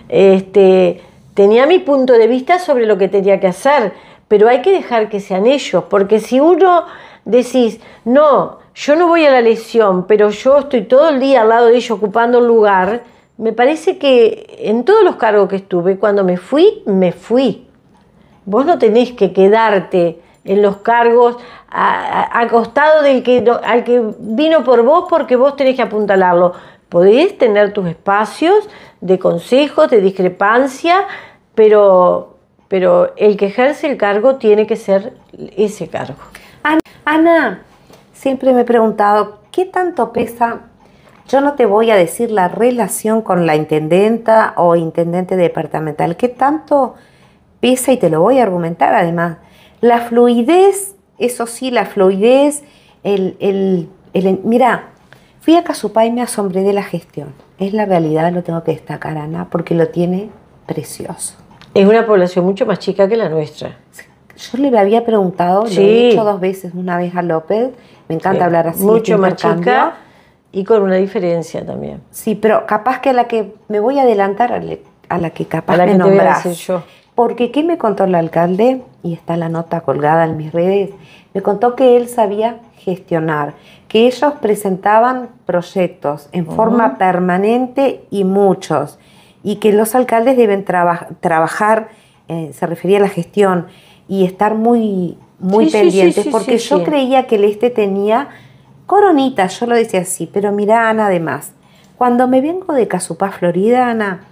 Tenía mi punto de vista sobre lo que tenía que hacer, pero hay que dejar que sean ellos, porque si uno decís, no, yo no voy a la elección, pero yo estoy todo el día al lado de ellos ocupando el lugar, me parece que en todos los cargos que estuve, cuando me fui, me fui. Vos no tenés que quedarte en los cargos a costado al que vino por vos porque vos tenés que apuntalarlo. Podés tener tus espacios de consejos, de discrepancia, pero el que ejerce el cargo tiene que ser ese cargo. Ana, siempre me he preguntado, ¿qué tanto pesa? Yo no te voy a decir la relación con la intendenta o intendente departamental, ¿qué tanto pesa? Y te lo voy a argumentar además. La fluidez, eso sí, la fluidez, mira, fui a Casupá y me asombré de la gestión. Es la realidad, lo tengo que destacar, Ana, porque lo tiene precioso. Es una población mucho más chica que la nuestra. Yo le había preguntado, lo he dicho 2 veces, una vez a López, me encanta hablar así. Mucho más chica y con una diferencia también. Sí, pero capaz que a la que me voy a adelantar, a la que capaz me nombrás. Yo. Porque ¿qué me contó el alcalde? Y está la nota colgada en mis redes. Me contó que él sabía gestionar, que ellos presentaban proyectos en forma permanente y muchos, y que los alcaldes deben trabajar, se refería a la gestión, y estar muy pendientes, porque yo creía que el tenía coronitas, yo lo decía así, pero mirá, Ana, además, cuando me vengo de Casupá, Florida, Ana,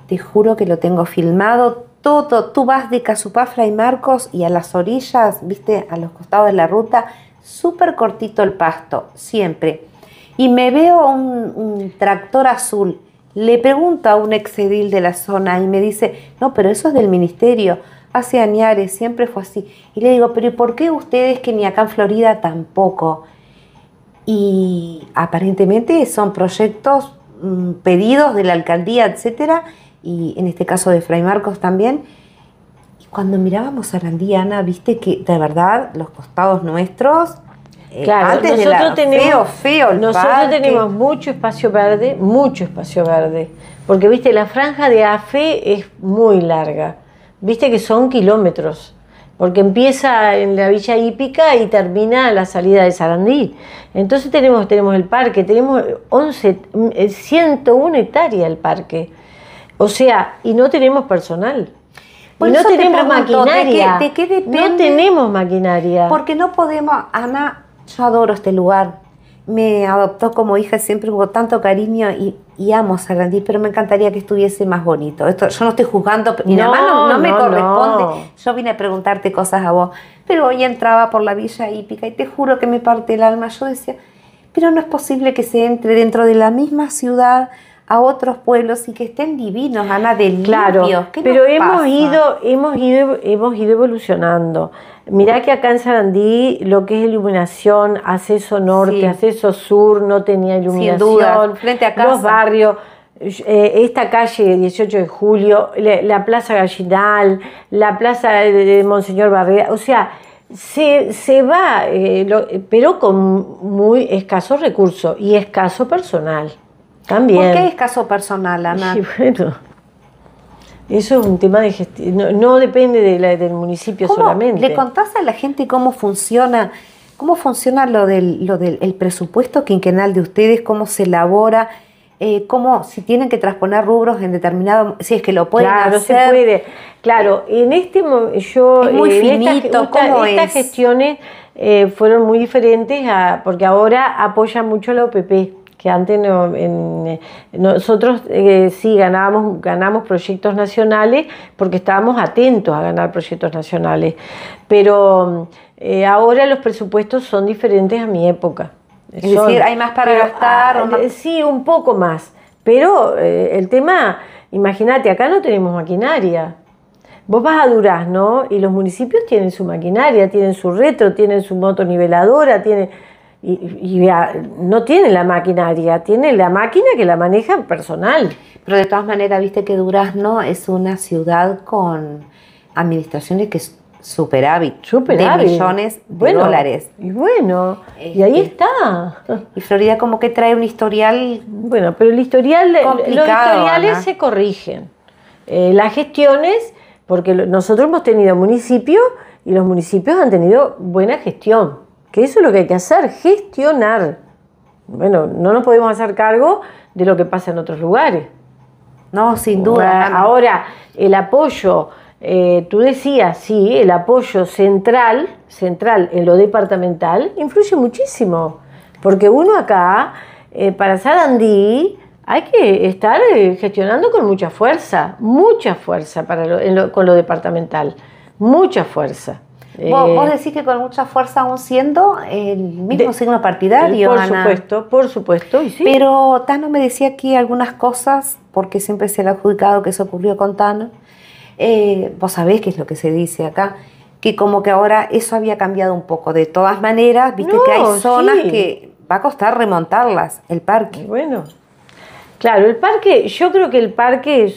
te juro que lo tengo filmado, todo, tú vas de Casupá, Fray Marcos, y a las orillas, viste, a los costados de la ruta, súper cortito el pasto, siempre, y me veo un tractor azul. Le pregunto a un exedil de la zona y me dice, no, pero eso es del ministerio, hace añares, siempre fue así. Y le digo, pero ¿y por qué ustedes que ni acá en Florida tampoco? Y aparentemente son proyectos pedidos de la alcaldía, etcétera, y en este caso de Fray Marcos también. Y cuando mirábamos a Arandí, Ana, viste que de verdad los costados nuestros... Claro, antes nosotros tenemos mucho espacio verde, porque viste, la franja de AFE es muy larga, viste que son kilómetros, porque empieza en la Villa Hípica y termina en la salida de Sarandí. Entonces tenemos el parque, tenemos 101 hectáreas el parque. O sea, y no tenemos personal. Por y no eso te tenemos pregunto, maquinaria. ¿de qué depende? No tenemos maquinaria. Porque no podemos, Ana, yo adoro este lugar. Me adoptó como hija, siempre hubo tanto cariño y amo Sarandí, pero me encantaría que estuviese más bonito. Esto, yo no estoy juzgando, y además no me corresponde. No. Yo vine a preguntarte cosas a vos, pero hoy entraba por la Villa Hípica y te juro que me parte el alma. Yo decía, pero no es posible que se entre dentro de la misma ciudad a otros pueblos y que estén divinos, Ana, de limpios. ¿Qué pero nos hemos ido evolucionando. Mirá que acá en Sarandí lo que es iluminación, acceso norte, sí, acceso sur, no tenía iluminación. Sin duda, frente a casa. Los barrios, esta calle 18 de julio, la Plaza Gallinal, la Plaza de Monseñor Barrera, o sea, se va, pero con muy escasos recursos y escaso personal también. ¿Por qué escaso personal, Ana? Y bueno, eso es un tema de gestión, no depende del municipio solamente. ¿Le contás a la gente cómo funciona lo del presupuesto quinquenal de ustedes, cómo se elabora, si tienen que transponer rubros en determinado, si es que lo pueden hacer? Claro, se puede. Claro, en este momento es muy finito, estas gestiones fueron muy diferentes porque ahora apoyan mucho la OPP. Que antes nosotros sí ganamos proyectos nacionales porque estábamos atentos a ganar proyectos nacionales, pero ahora los presupuestos son diferentes a mi época. Es decir, hay más para gastar. Sí, un poco más, pero el tema, imagínate, acá no tenemos maquinaria. Vos vas a Durazno y los municipios tienen su maquinaria, tienen su retro, tienen su motoniveladora, tienen... Y no tiene la maquinaria, tiene la máquina que la maneja personal. Pero de todas maneras, viste que Durazno es una ciudad con administraciones que es superávit. De millones de dólares. Y bueno, y ahí está. Y Florida como que trae un historial. Bueno, pero los historiales Ana, se corrigen. Las gestiones, porque nosotros hemos tenido municipios y los municipios han tenido buena gestión. Que eso es lo que hay que hacer, gestionar. Bueno, no nos podemos hacer cargo de lo que pasa en otros lugares. No, sin duda. Ahora, el apoyo, tú decías, sí, el apoyo central en lo departamental, influye muchísimo. Porque uno acá, para Sarandí, hay que estar gestionando con mucha fuerza con lo departamental, mucha fuerza. Vos decís que con mucha fuerza, aún siendo el mismo signo partidario, Ana. Por supuesto, y sí. Pero Tano me decía aquí algunas cosas, porque siempre se le ha adjudicado que eso ocurrió con Tano. Vos sabés qué es lo que se dice acá, que como que ahora eso había cambiado un poco. De todas maneras, viste que hay zonas que va a costar remontarlas, el parque. Bueno, claro, el parque, yo creo que el parque,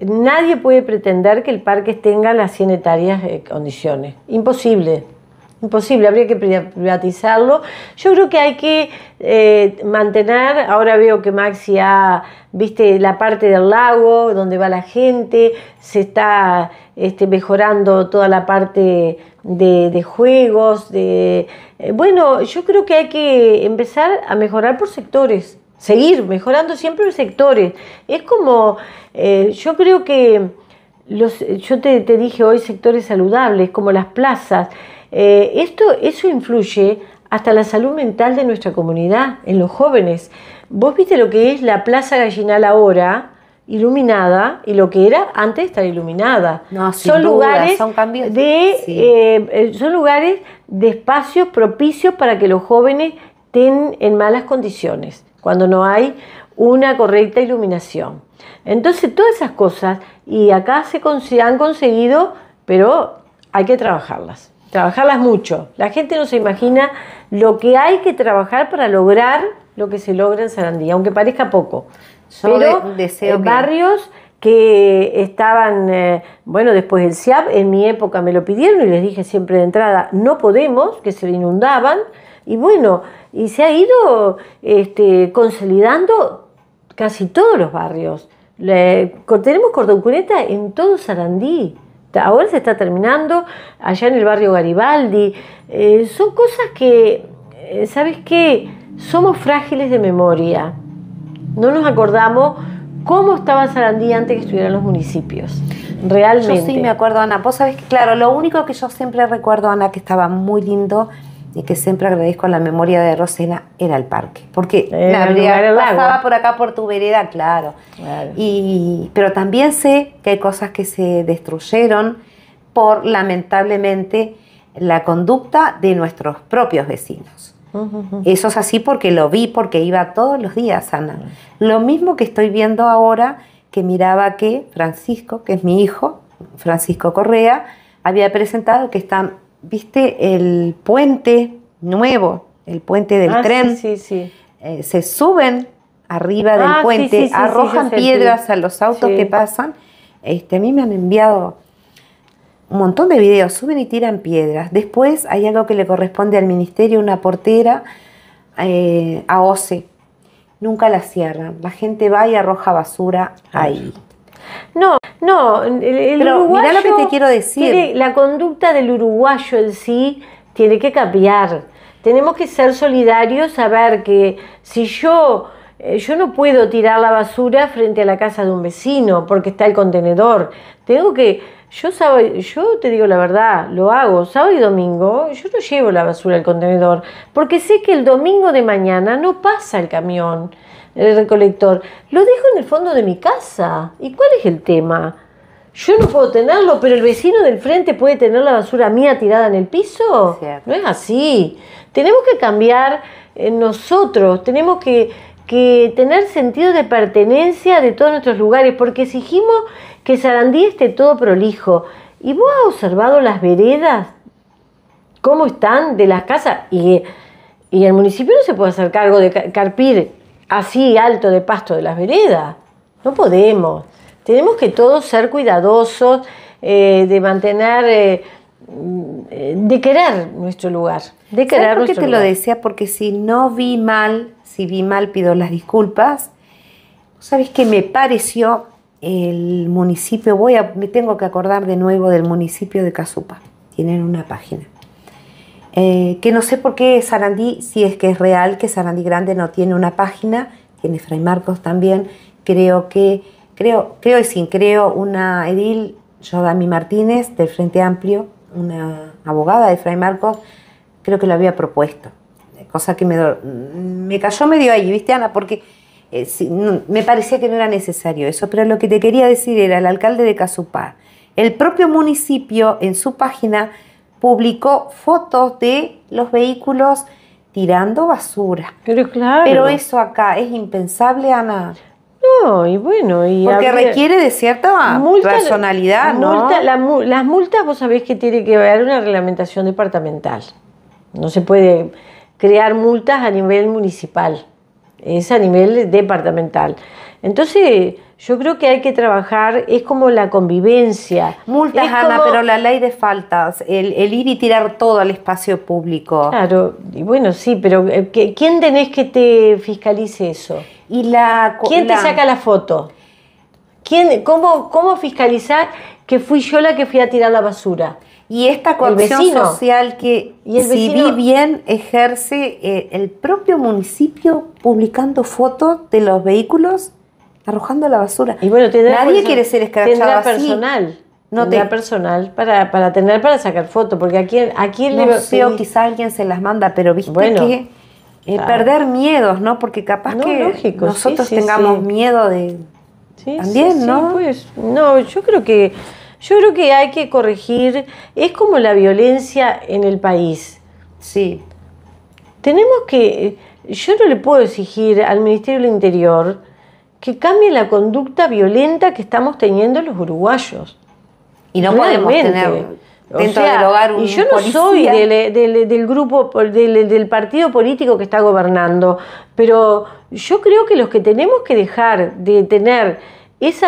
nadie puede pretender que el parque tenga las 100 hectáreas condiciones. Imposible, habría que privatizarlo. Yo creo que hay que mantener, ahora veo que Maxi viste la parte del lago donde va la gente, se está mejorando toda la parte de juegos. Bueno, yo creo que hay que empezar a mejorar por sectores. Seguir mejorando siempre los sectores. Es como, yo creo que, yo te dije hoy, sectores saludables, como las plazas. Eso influye hasta la salud mental de nuestra comunidad, en los jóvenes. Vos viste lo que es la Plaza Gallinal ahora, iluminada, y lo que era antes de estar iluminada. No, son lugares, son cambios. Son lugares de espacios propicios para que los jóvenes estén en malas condiciones, cuando no hay una correcta iluminación. Entonces, todas esas cosas, y acá se han conseguido, pero hay que trabajarlas mucho. La gente no se imagina lo que hay que trabajar para lograr lo que se logra en Sarandí, aunque parezca poco. Pero deseo barrios que estaban, después del SIAP, en mi época me lo pidieron y les dije siempre de entrada, no podemos, que se inundaban, y se ha ido consolidando casi todos los barrios. Tenemos cordón cuneta en todo Sarandí. ahora se está terminando allá en el barrio Garibaldi. Son cosas que, ¿sabes qué? Somos frágiles de memoria. No nos acordamos cómo estaba Sarandí antes que estuvieran los municipios. Realmente. Yo sí me acuerdo, Ana. Vos sabés que, claro, lo único que yo siempre recuerdo, Ana, que estaba muy lindo y que siempre agradezco a la memoria de Rosena, era el parque. Porque pasaba por acá por tu vereda, claro. Pero también sé que hay cosas que se destruyeron por, lamentablemente, la conducta de nuestros propios vecinos. Eso es así porque lo vi, porque iba todos los días, Ana. Lo mismo que estoy viendo ahora, que miraba que Francisco, que es mi hijo, Francisco Correa, había presentado que están, ¿viste? El puente nuevo, el puente del tren. Se suben arriba del puente, arrojan piedras a los autos que pasan. A mí me han enviado un montón de videos, suben y tiran piedras. Después hay algo que le corresponde al ministerio, una portera a OCE. Nunca la cierran. La gente va y arroja basura ahí. No, pero uruguayo, mirá lo que te quiero decir. La conducta del uruguayo en sí tiene que cambiar. Tenemos que ser solidarios, saber que si yo no puedo tirar la basura frente a la casa de un vecino porque está el contenedor. Yo te digo la verdad, lo hago sábado y domingo, yo no llevo la basura al contenedor, porque sé que el domingo de mañana no pasa el camión, el recolector, lo dejo en el fondo de mi casa. ¿Y cuál es el tema? Yo no puedo tenerlo, pero el vecino del frente puede tener la basura mía tirada en el piso. No es así. Tenemos que cambiar nosotros, tenemos que tener sentido de pertenencia de todos nuestros lugares, porque exigimos que Sarandí esté todo prolijo. ¿Y vos has observado las veredas? ¿Cómo están de las casas? Y el municipio no se puede hacer cargo de carpir así alto de pasto de las veredas. No podemos. Tenemos que todos ser cuidadosos, de mantener, de querer nuestro lugar. De querer ¿Sabes por qué te lugar? Lo decía? Porque si vi mal pido las disculpas. ¿Sabes qué me pareció? El municipio, me tengo que acordar de nuevo del municipio de Casupa. Tienen una página. Que no sé por qué Sarandí, si es que es real que Sarandí Grande no tiene una página, tiene Fray Marcos también. Creo una edil, Jordani Martínez, del Frente Amplio, una abogada de Fray Marcos, creo que lo había propuesto. Cosa que me cayó medio ahí, ¿viste, Ana? Porque me parecía que no era necesario eso, pero lo que te quería decir era el alcalde de Cazupá. El propio municipio en su página publicó fotos de los vehículos tirando basura. Pero claro. Pero eso acá es impensable, Ana. No, y bueno... Porque requiere de cierta personalidad, ¿no? Las multas, vos sabés que tiene que haber una reglamentación departamental. No se puede crear multas a nivel municipal. Es a nivel departamental. Entonces, yo creo que hay que trabajar, es como la convivencia. Multas, Ana, pero la ley de faltas, el ir y tirar todo al espacio público. Claro, y bueno, sí, pero ¿quién tenés que te fiscalice eso? ¿Quién te saca la foto? ¿Cómo fiscalizar que fui yo la que fui a tirar la basura? Y esta coacción social que, si vi bien, ejerce el propio municipio publicando fotos de los vehículos arrojando la basura. Y bueno, nadie quiere ser escrachado así. Personal. Tendrá personal para sacar fotos, porque aquí no sé, o quizá alguien se las manda, pero viste que perder miedos, ¿no? Porque capaz que nosotros tengamos miedo de también, ¿no? Pues, no, yo creo que hay que corregir. Es como la violencia en el país. Sí. Yo no le puedo exigir al Ministerio del Interior que cambie la conducta violenta que estamos teniendo los uruguayos. Y no podemos tener dentro del hogar un policía. Y yo no soy del grupo, del partido político que está gobernando, pero yo creo que los que tenemos que dejar de tener ese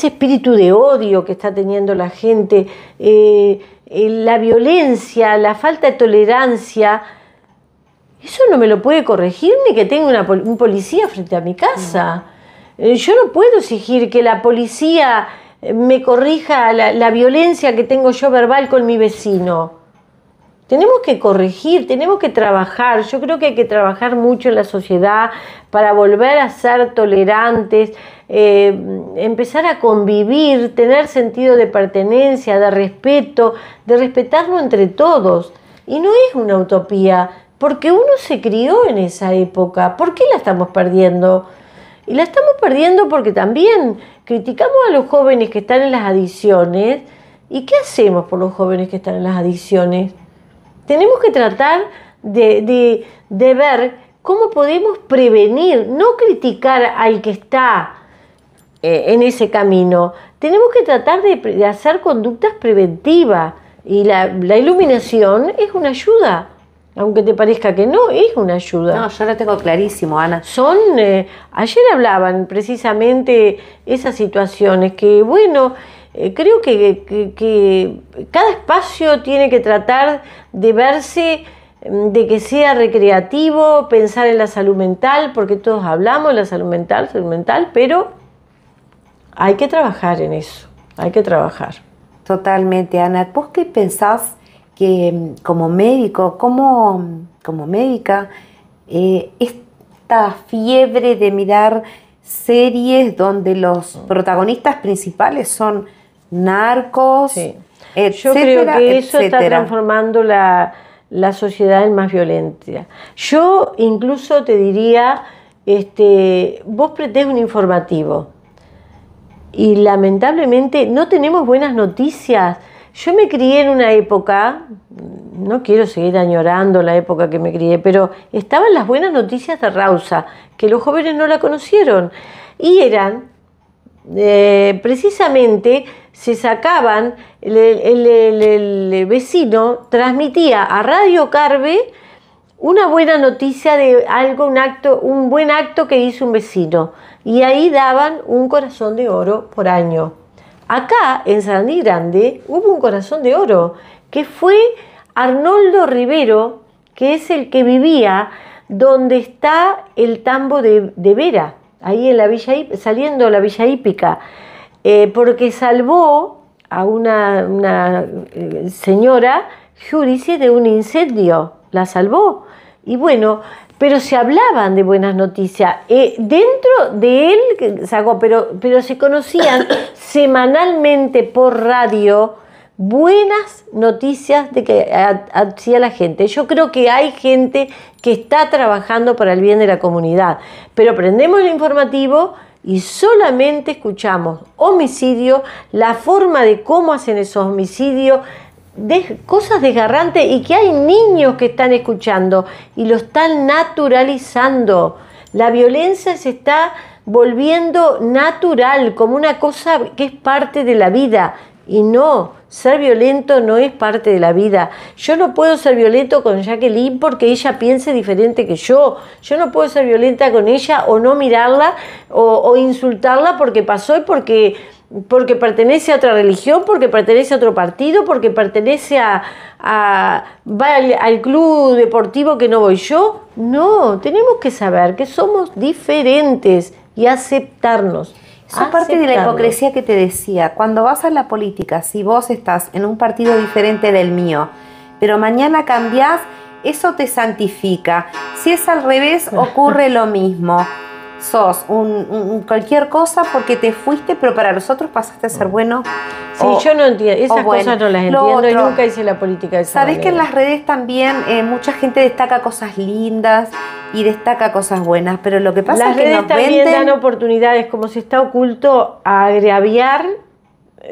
espíritu de odio que está teniendo la gente, la violencia, la falta de tolerancia, eso no me lo puede corregir ni que tenga un policía frente a mi casa. Yo no puedo exigir que la policía me corrija la violencia que tengo yo verbal con mi vecino. Tenemos que corregir, tenemos que trabajar. Yo creo que hay que trabajar mucho en la sociedad para volver a ser tolerantes, empezar a convivir, tener sentido de pertenencia, de respeto, de respetarlo entre todos. Y no es una utopía, porque uno se crió en esa época. ¿Por qué la estamos perdiendo? Y la estamos perdiendo porque también criticamos a los jóvenes que están en las adicciones. ¿Y qué hacemos por los jóvenes que están en las adicciones? Tenemos que tratar de ver cómo podemos prevenir, no criticar al que está en ese camino. Tenemos que tratar de hacer conductas preventivas y la iluminación es una ayuda. Aunque te parezca que no, es una ayuda. No, yo lo tengo clarísimo, Ana. Ayer hablaban precisamente esas situaciones que, bueno, creo que cada espacio tiene que tratar de verse, de que sea recreativo, pensar en la salud mental, porque todos hablamos de la salud mental, pero hay que trabajar en eso, hay que trabajar. Totalmente, Ana. ¿Vos qué pensás que como médico, como médica, esta fiebre de mirar series donde los protagonistas principales son narcos, sí, etcétera, yo creo que eso etcétera, está transformando la sociedad en más violencia. Yo incluso te diría, vos pretendés un informativo y lamentablemente no tenemos buenas noticias. Yo me crié en una época, no quiero seguir añorando la época que me crié, pero estaban las buenas noticias de Rausa, que los jóvenes no la conocieron. Y eran, precisamente, se sacaban, el vecino transmitía a Radio Carve una buena noticia de algo, un buen acto que hizo un vecino. Y ahí daban un corazón de oro por año. Acá, en Sarandí Grande, hubo un corazón de oro, que fue Arnoldo Rivero, que es el que vivía donde está el tambo de Vera, ahí en la Villa, saliendo de la Villa Hípica, porque salvó a una señora Giudice de un incendio, la salvó. Y bueno, pero se hablaban de buenas noticias. Dentro de él sacó, pero se conocían semanalmente por radio buenas noticias de que hacía la gente. Yo creo que hay gente que está trabajando para el bien de la comunidad, pero prendemos el informativo y solamente escuchamos homicidio, la forma de cómo hacen esos homicidios, cosas desgarrantes, y que hay niños que están escuchando y lo están naturalizando. La violencia se está volviendo natural, como una cosa que es parte de la vida, y no, ser violento no es parte de la vida. Yo no puedo ser violento con Jacqueline porque ella piense diferente que yo no puedo ser violenta con ella o no mirarla o insultarla porque pasó y porque pertenece a otra religión, porque pertenece a otro partido, porque pertenece va al club deportivo que no voy yo. No, tenemos que saber que somos diferentes y aceptarnos. Eso es parte de la hipocresía que te decía. Cuando vas a la política, si vos estás en un partido diferente del mío, pero mañana cambiás, eso te santifica. Si es al revés, ocurre lo mismo. Sos cualquier cosa porque te fuiste, pero para los otros pasaste a ser bueno. Sí, yo no entiendo, esas cosas no las entiendo y nunca hice la política de esa Sabés manera. que en las redes también mucha gente destaca cosas lindas y destaca cosas buenas, pero lo que pasa es que las redes también dan oportunidades, como si está oculto, a agraviar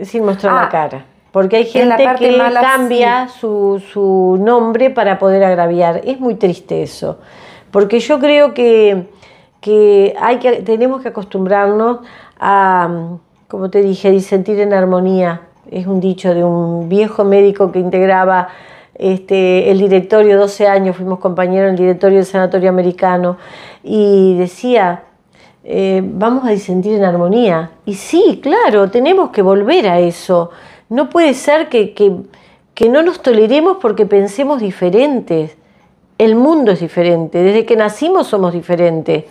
sin mostrar la cara. Porque hay gente que cambia su nombre para poder agraviar. Es muy triste eso, porque yo creo que tenemos que acostumbrarnos a, como te dije, a disentir en armonía. Es un dicho de un viejo médico que integraba el directorio, 12 años fuimos compañeros en el directorio del Sanatorio Americano, y decía, vamos a disentir en armonía. Y sí, claro, tenemos que volver a eso. No puede ser que no nos toleremos porque pensemos diferentes. El mundo es diferente, desde que nacimos somos diferentes.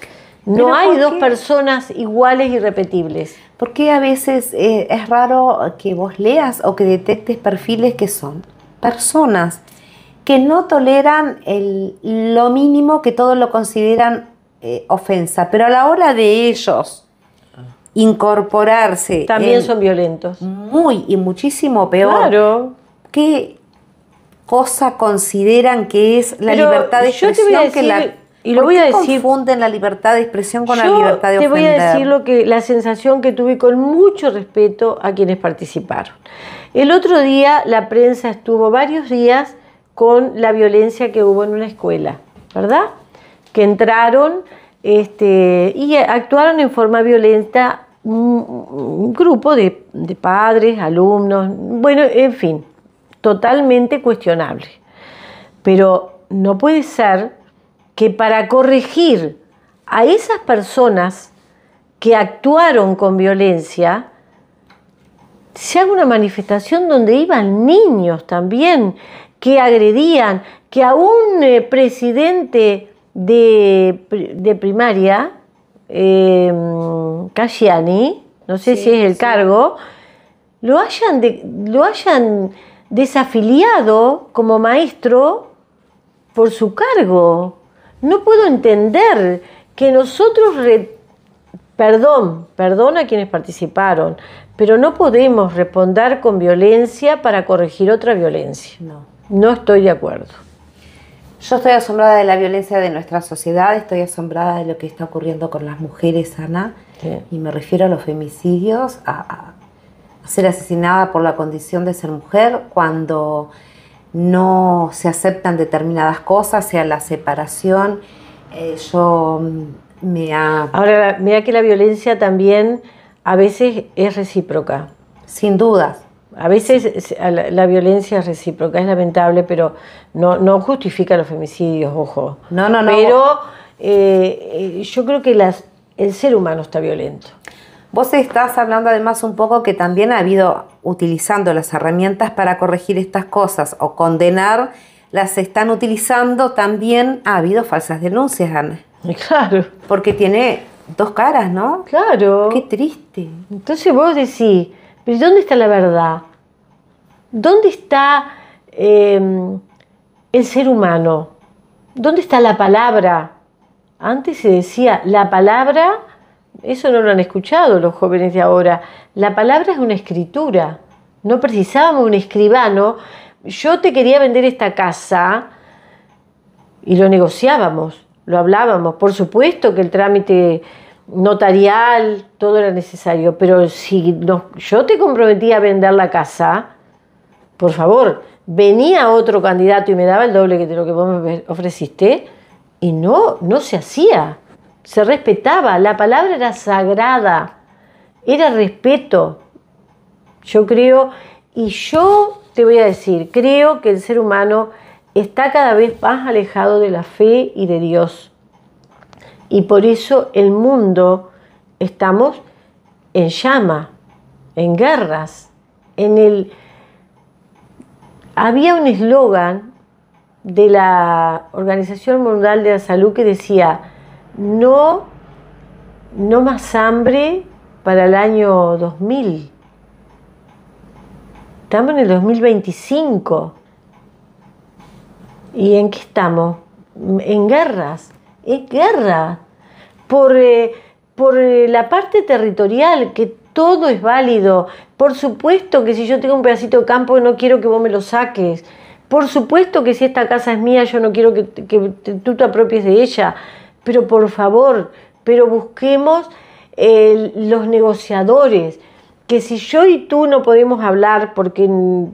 No hay dos personas iguales y repetibles. ¿Por qué a veces es raro que vos leas o que detectes perfiles que son personas que no toleran lo mínimo, que todo lo consideran ofensa, pero a la hora de ellos incorporarse también son violentos? Muy y muchísimo peor. Claro. ¿Qué cosa consideran que es la libertad de expresión? Yo te voy a decir, y lo voy a decir, confunden la libertad de expresión con la libertad de ofender? Te voy a decir la sensación que tuve con mucho respeto a quienes participaron. El otro día la prensa estuvo varios días con la violencia que hubo en una escuela, ¿verdad? Que entraron y actuaron en forma violenta un grupo de padres, alumnos, bueno, en fin, totalmente cuestionable. Pero no puede ser que para corregir a esas personas que actuaron con violencia se haga una manifestación donde iban niños también, que agredían, que a un presidente de primaria, Casciani, no sé si es el cargo, lo hayan desafiliado como maestro por su cargo. No puedo entender que nosotros, perdón a quienes participaron, pero no podemos responder con violencia para corregir otra violencia. No estoy de acuerdo. Yo estoy asombrada de la violencia de nuestra sociedad, estoy asombrada de lo que está ocurriendo con las mujeres, Ana, sí. Y me refiero a los femicidios, a ser asesinada por la condición de ser mujer, cuando no se aceptan determinadas cosas, sea la separación. Ahora, mira que la violencia también a veces es recíproca. Sin dudas. A veces la violencia es recíproca, es lamentable, pero no justifica los femicidios, ojo. No. Pero yo creo que el ser humano está violento. Vos estás hablando además un poco que también ha habido, utilizando las herramientas para corregir estas cosas o condenar, las están utilizando también, ha habido falsas denuncias, Ana. Claro. Porque tiene dos caras, ¿no? Claro. Qué triste. Entonces vos decís, ¿pero dónde está la verdad? ¿Dónde está el ser humano? ¿Dónde está la palabra? Antes se decía, la palabra, eso no lo han escuchado los jóvenes de ahora, la palabra es una escritura. No precisábamos un escribano. Yo te quería vender esta casa y lo negociábamos, lo hablábamos. Por supuesto que el trámite notarial, todo era necesario, pero si yo te comprometía a vender la casa, por favor, venía otro candidato y me daba el doble de lo que vos me ofreciste y no se hacía, se respetaba, la palabra era sagrada, era respeto. Yo creo, y yo te voy a decir, creo que el ser humano está cada vez más alejado de la fe y de Dios. Y por eso el mundo estamos en llama, en guerras. Había un eslogan de la Organización Mundial de la Salud que decía, no más hambre para el año 2000. Estamos en el 2025. ¿Y en qué estamos? En guerras. Es guerra por la parte territorial, que todo es válido. Por supuesto que si yo tengo un pedacito de campo no quiero que vos me lo saques. Por supuesto que si esta casa es mía yo no quiero que tú te apropies de ella. Pero por favor, busquemos los negociadores. Que si yo y tú no podemos hablar porque no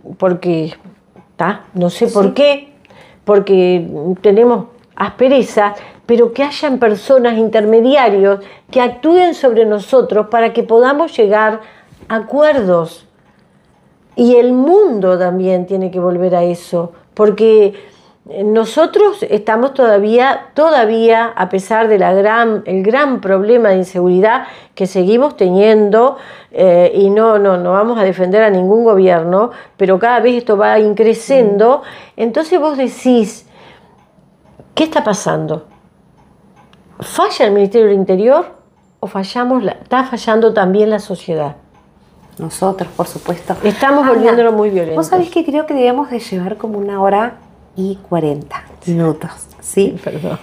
sé por qué, porque tenemos asperezas, pero que hayan personas intermediarios que actúen sobre nosotros para que podamos llegar a acuerdos. Y el mundo también tiene que volver a eso, porque nosotros estamos todavía, a pesar de el gran problema de inseguridad que seguimos teniendo, y no vamos a defender a ningún gobierno, pero cada vez esto va increciendo. Entonces vos decís, ¿qué está pasando? ¿Falla el Ministerio del Interior o está fallando también la sociedad? Nosotros, por supuesto. Estamos volviéndolo muy violento. Vos sabés que creo que debemos de llevar como 1 hora y 40 minutos, ¿sí? Perdón.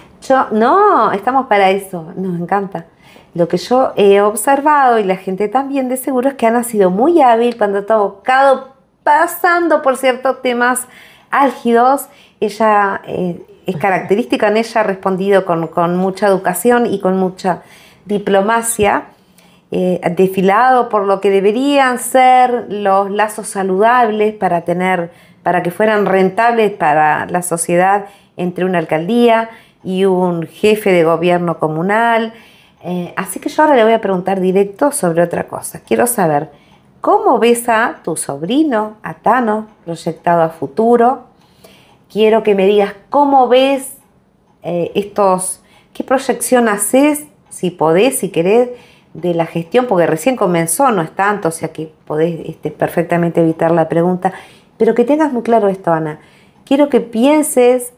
No, estamos para eso, nos encanta. Lo que yo he observado, y la gente también de seguro, es que Ana ha sido muy hábil cuando ha tocado, pasando por ciertos temas álgidos. Ella, es característica en ella, ha respondido con mucha educación y con mucha diplomacia, desfilado por lo que deberían ser los lazos saludables para que fueran rentables para la sociedad entre una alcaldía y un jefe de gobierno comunal. Así que yo ahora le voy a preguntar directo sobre otra cosa. Quiero saber, ¿cómo ves a tu sobrino, a Tano, proyectado a futuro? Quiero que me digas cómo ves qué proyección haces, si podés, si querés, de la gestión, porque recién comenzó, no es tanto, o sea que podés perfectamente evitar la pregunta, pero que tengas muy claro esto, Ana. Quiero que pienses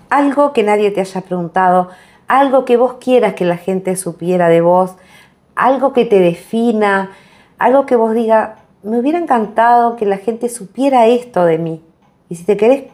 algo que nadie te haya preguntado, algo que vos quieras que la gente supiera de vos, algo que te defina, algo que vos digas, me hubiera encantado que la gente supiera esto de mí. Y si te querés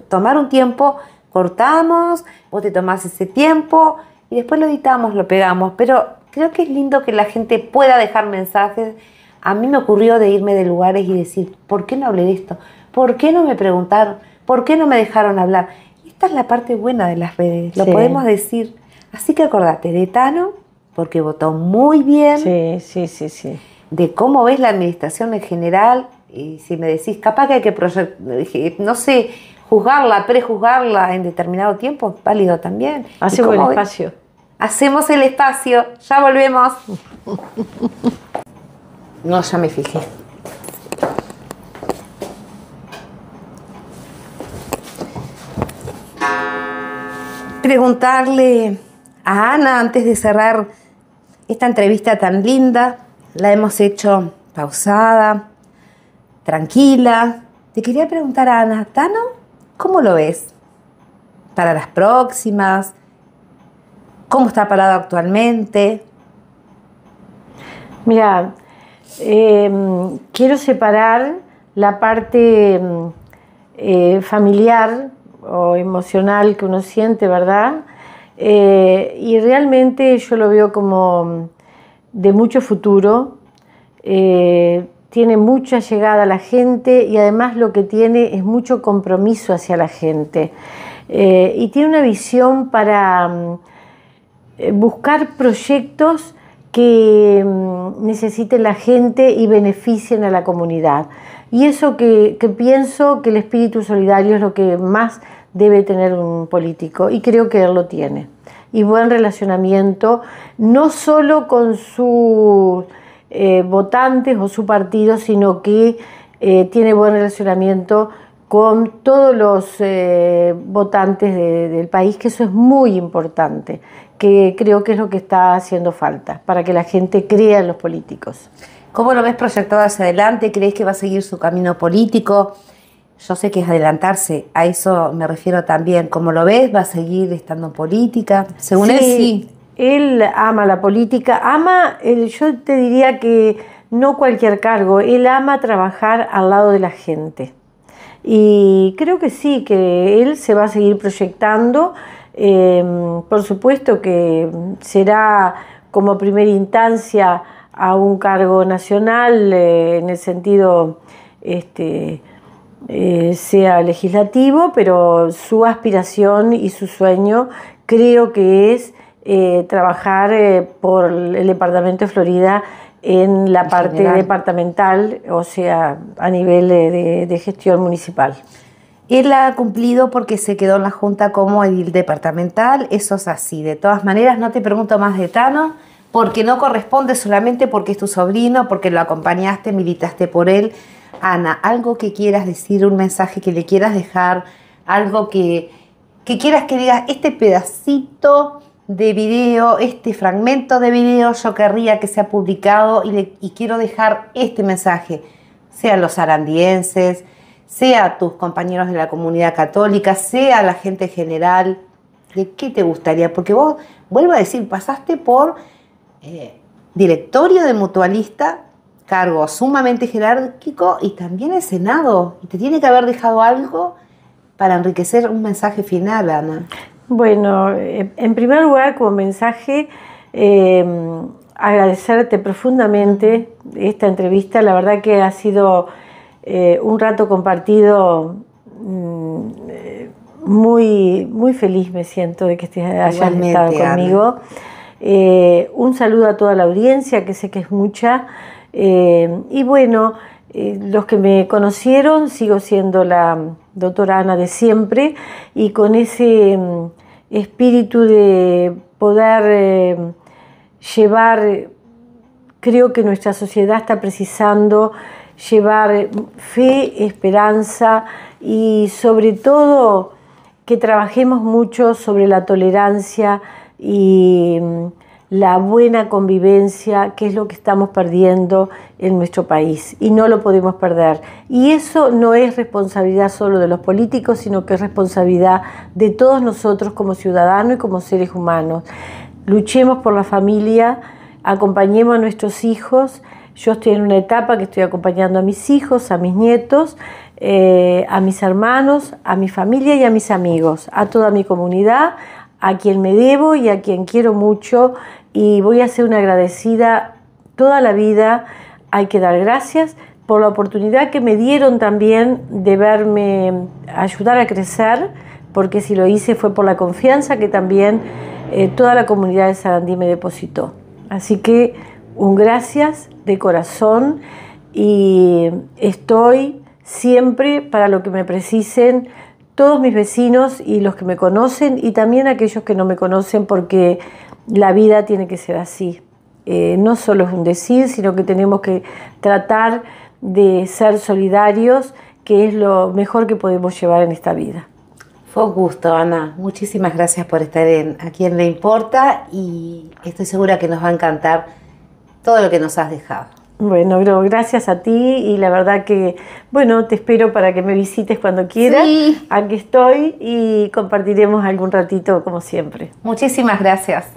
tomar un tiempo, cortamos, vos te tomás ese tiempo y después lo editamos, lo pegamos. Pero creo que es lindo que la gente pueda dejar mensajes. A mí me ocurrió de irme de lugares y decir, ¿por qué no hablé de esto? ¿Por qué no me preguntaron? ¿Por qué no me dejaron hablar? Y esta es la parte buena de las redes, lo podemos decir. Así que acordate de Tano, porque votó muy bien. Sí. De cómo ves la administración en general. Y si me decís, capaz que hay que, no sé, juzgarla, prejuzgarla en determinado tiempo, es válido también. Hacemos el espacio. Hacemos el espacio, ya volvemos. No, ya me fijé. Preguntarle a Ana, antes de cerrar esta entrevista tan linda, la hemos hecho pausada, tranquila. Te quería preguntar a Ana, Tano, ¿cómo lo ves para las próximas? ¿Cómo está parado actualmente? Mira, quiero separar la parte familiar o emocional que uno siente, ¿verdad? Y realmente yo lo veo como de mucho futuro. Tiene mucha llegada a la gente y además lo que tiene es mucho compromiso hacia la gente. Y tiene una visión para buscar proyectos que necesiten la gente y beneficien a la comunidad. Y eso que pienso que el espíritu solidario es lo que más debe tener un político, y creo que él lo tiene. Y buen relacionamiento, no solo con sus votantes o su partido, sino que tiene buen relacionamiento con todos los votantes del país, que eso es muy importante, que creo que es lo que está haciendo falta para que la gente crea en los políticos. ¿Cómo lo ves proyectado hacia adelante? ¿Crees que va a seguir su camino político? Yo sé que es adelantarse, a eso me refiero también. ¿Cómo lo ves? ¿Va a seguir estando en política? Según él, sí. Él ama la política, yo te diría que no cualquier cargo, él ama trabajar al lado de la gente. Y creo que sí, que él se va a seguir proyectando. Por supuesto que será como primera instancia a un cargo nacional, en el sentido sea legislativo, pero su aspiración y su sueño creo que es trabajar por el departamento de Florida en la parte general, departamental, o sea, a nivel de gestión municipal. Él ha cumplido porque se quedó en la Junta como edil departamental, eso es así. De todas maneras, no te pregunto más de Tano, porque no corresponde, solamente porque es tu sobrino, porque lo acompañaste, militaste por él. Ana, algo que quieras decir, un mensaje que le quieras dejar, algo que quieras que digas, este pedacito de video, este fragmento de video, yo querría que sea publicado y quiero dejar este mensaje, sea a los sarandienses, sea a tus compañeros de la comunidad católica, sea a la gente en general. ¿De qué te gustaría? Porque vos, vuelvo a decir, pasaste por directorio de mutualista, cargo sumamente jerárquico, y también el Senado. Y te tiene que haber dejado algo para enriquecer un mensaje final, Ana. Bueno, en primer lugar, como mensaje, agradecerte profundamente esta entrevista. La verdad que ha sido un rato compartido muy, muy feliz me siento de que hayas estado conmigo. Un saludo a toda la audiencia, que sé que es mucha. Y bueno, los que me conocieron, sigo siendo la doctora Ana de siempre, y con ese espíritu de poder llevar, creo que nuestra sociedad está precisando llevar fe, esperanza y sobre todo que trabajemos mucho sobre la tolerancia y la buena convivencia, que es lo que estamos perdiendo en nuestro país y no lo podemos perder. Y eso no es responsabilidad solo de los políticos, sino que es responsabilidad de todos nosotros como ciudadanos y como seres humanos. Luchemos por la familia, acompañemos a nuestros hijos. Yo estoy en una etapa que estoy acompañando a mis hijos, a mis nietos, a mis hermanos, a mi familia y a mis amigos, a toda mi comunidad, a quien me debo y a quien quiero mucho, y voy a ser una agradecida toda la vida. Hay que dar gracias por la oportunidad que me dieron también de verme ayudar a crecer, porque si lo hice fue por la confianza que también toda la comunidad de Sarandí me depositó. Así que un gracias de corazón, y estoy siempre para lo que me precisen todos mis vecinos y los que me conocen, y también aquellos que no me conocen, porque la vida tiene que ser así. No solo es un decir, sino que tenemos que tratar de ser solidarios, que es lo mejor que podemos llevar en esta vida. Fue un gusto, Ana. Muchísimas gracias por estar aquí en Le Importa, y estoy segura que nos va a encantar todo lo que nos has dejado. Bueno, gracias a ti, y la verdad que, bueno, te espero para que me visites cuando quieras. Sí. Aquí estoy y compartiremos algún ratito como siempre. Muchísimas gracias.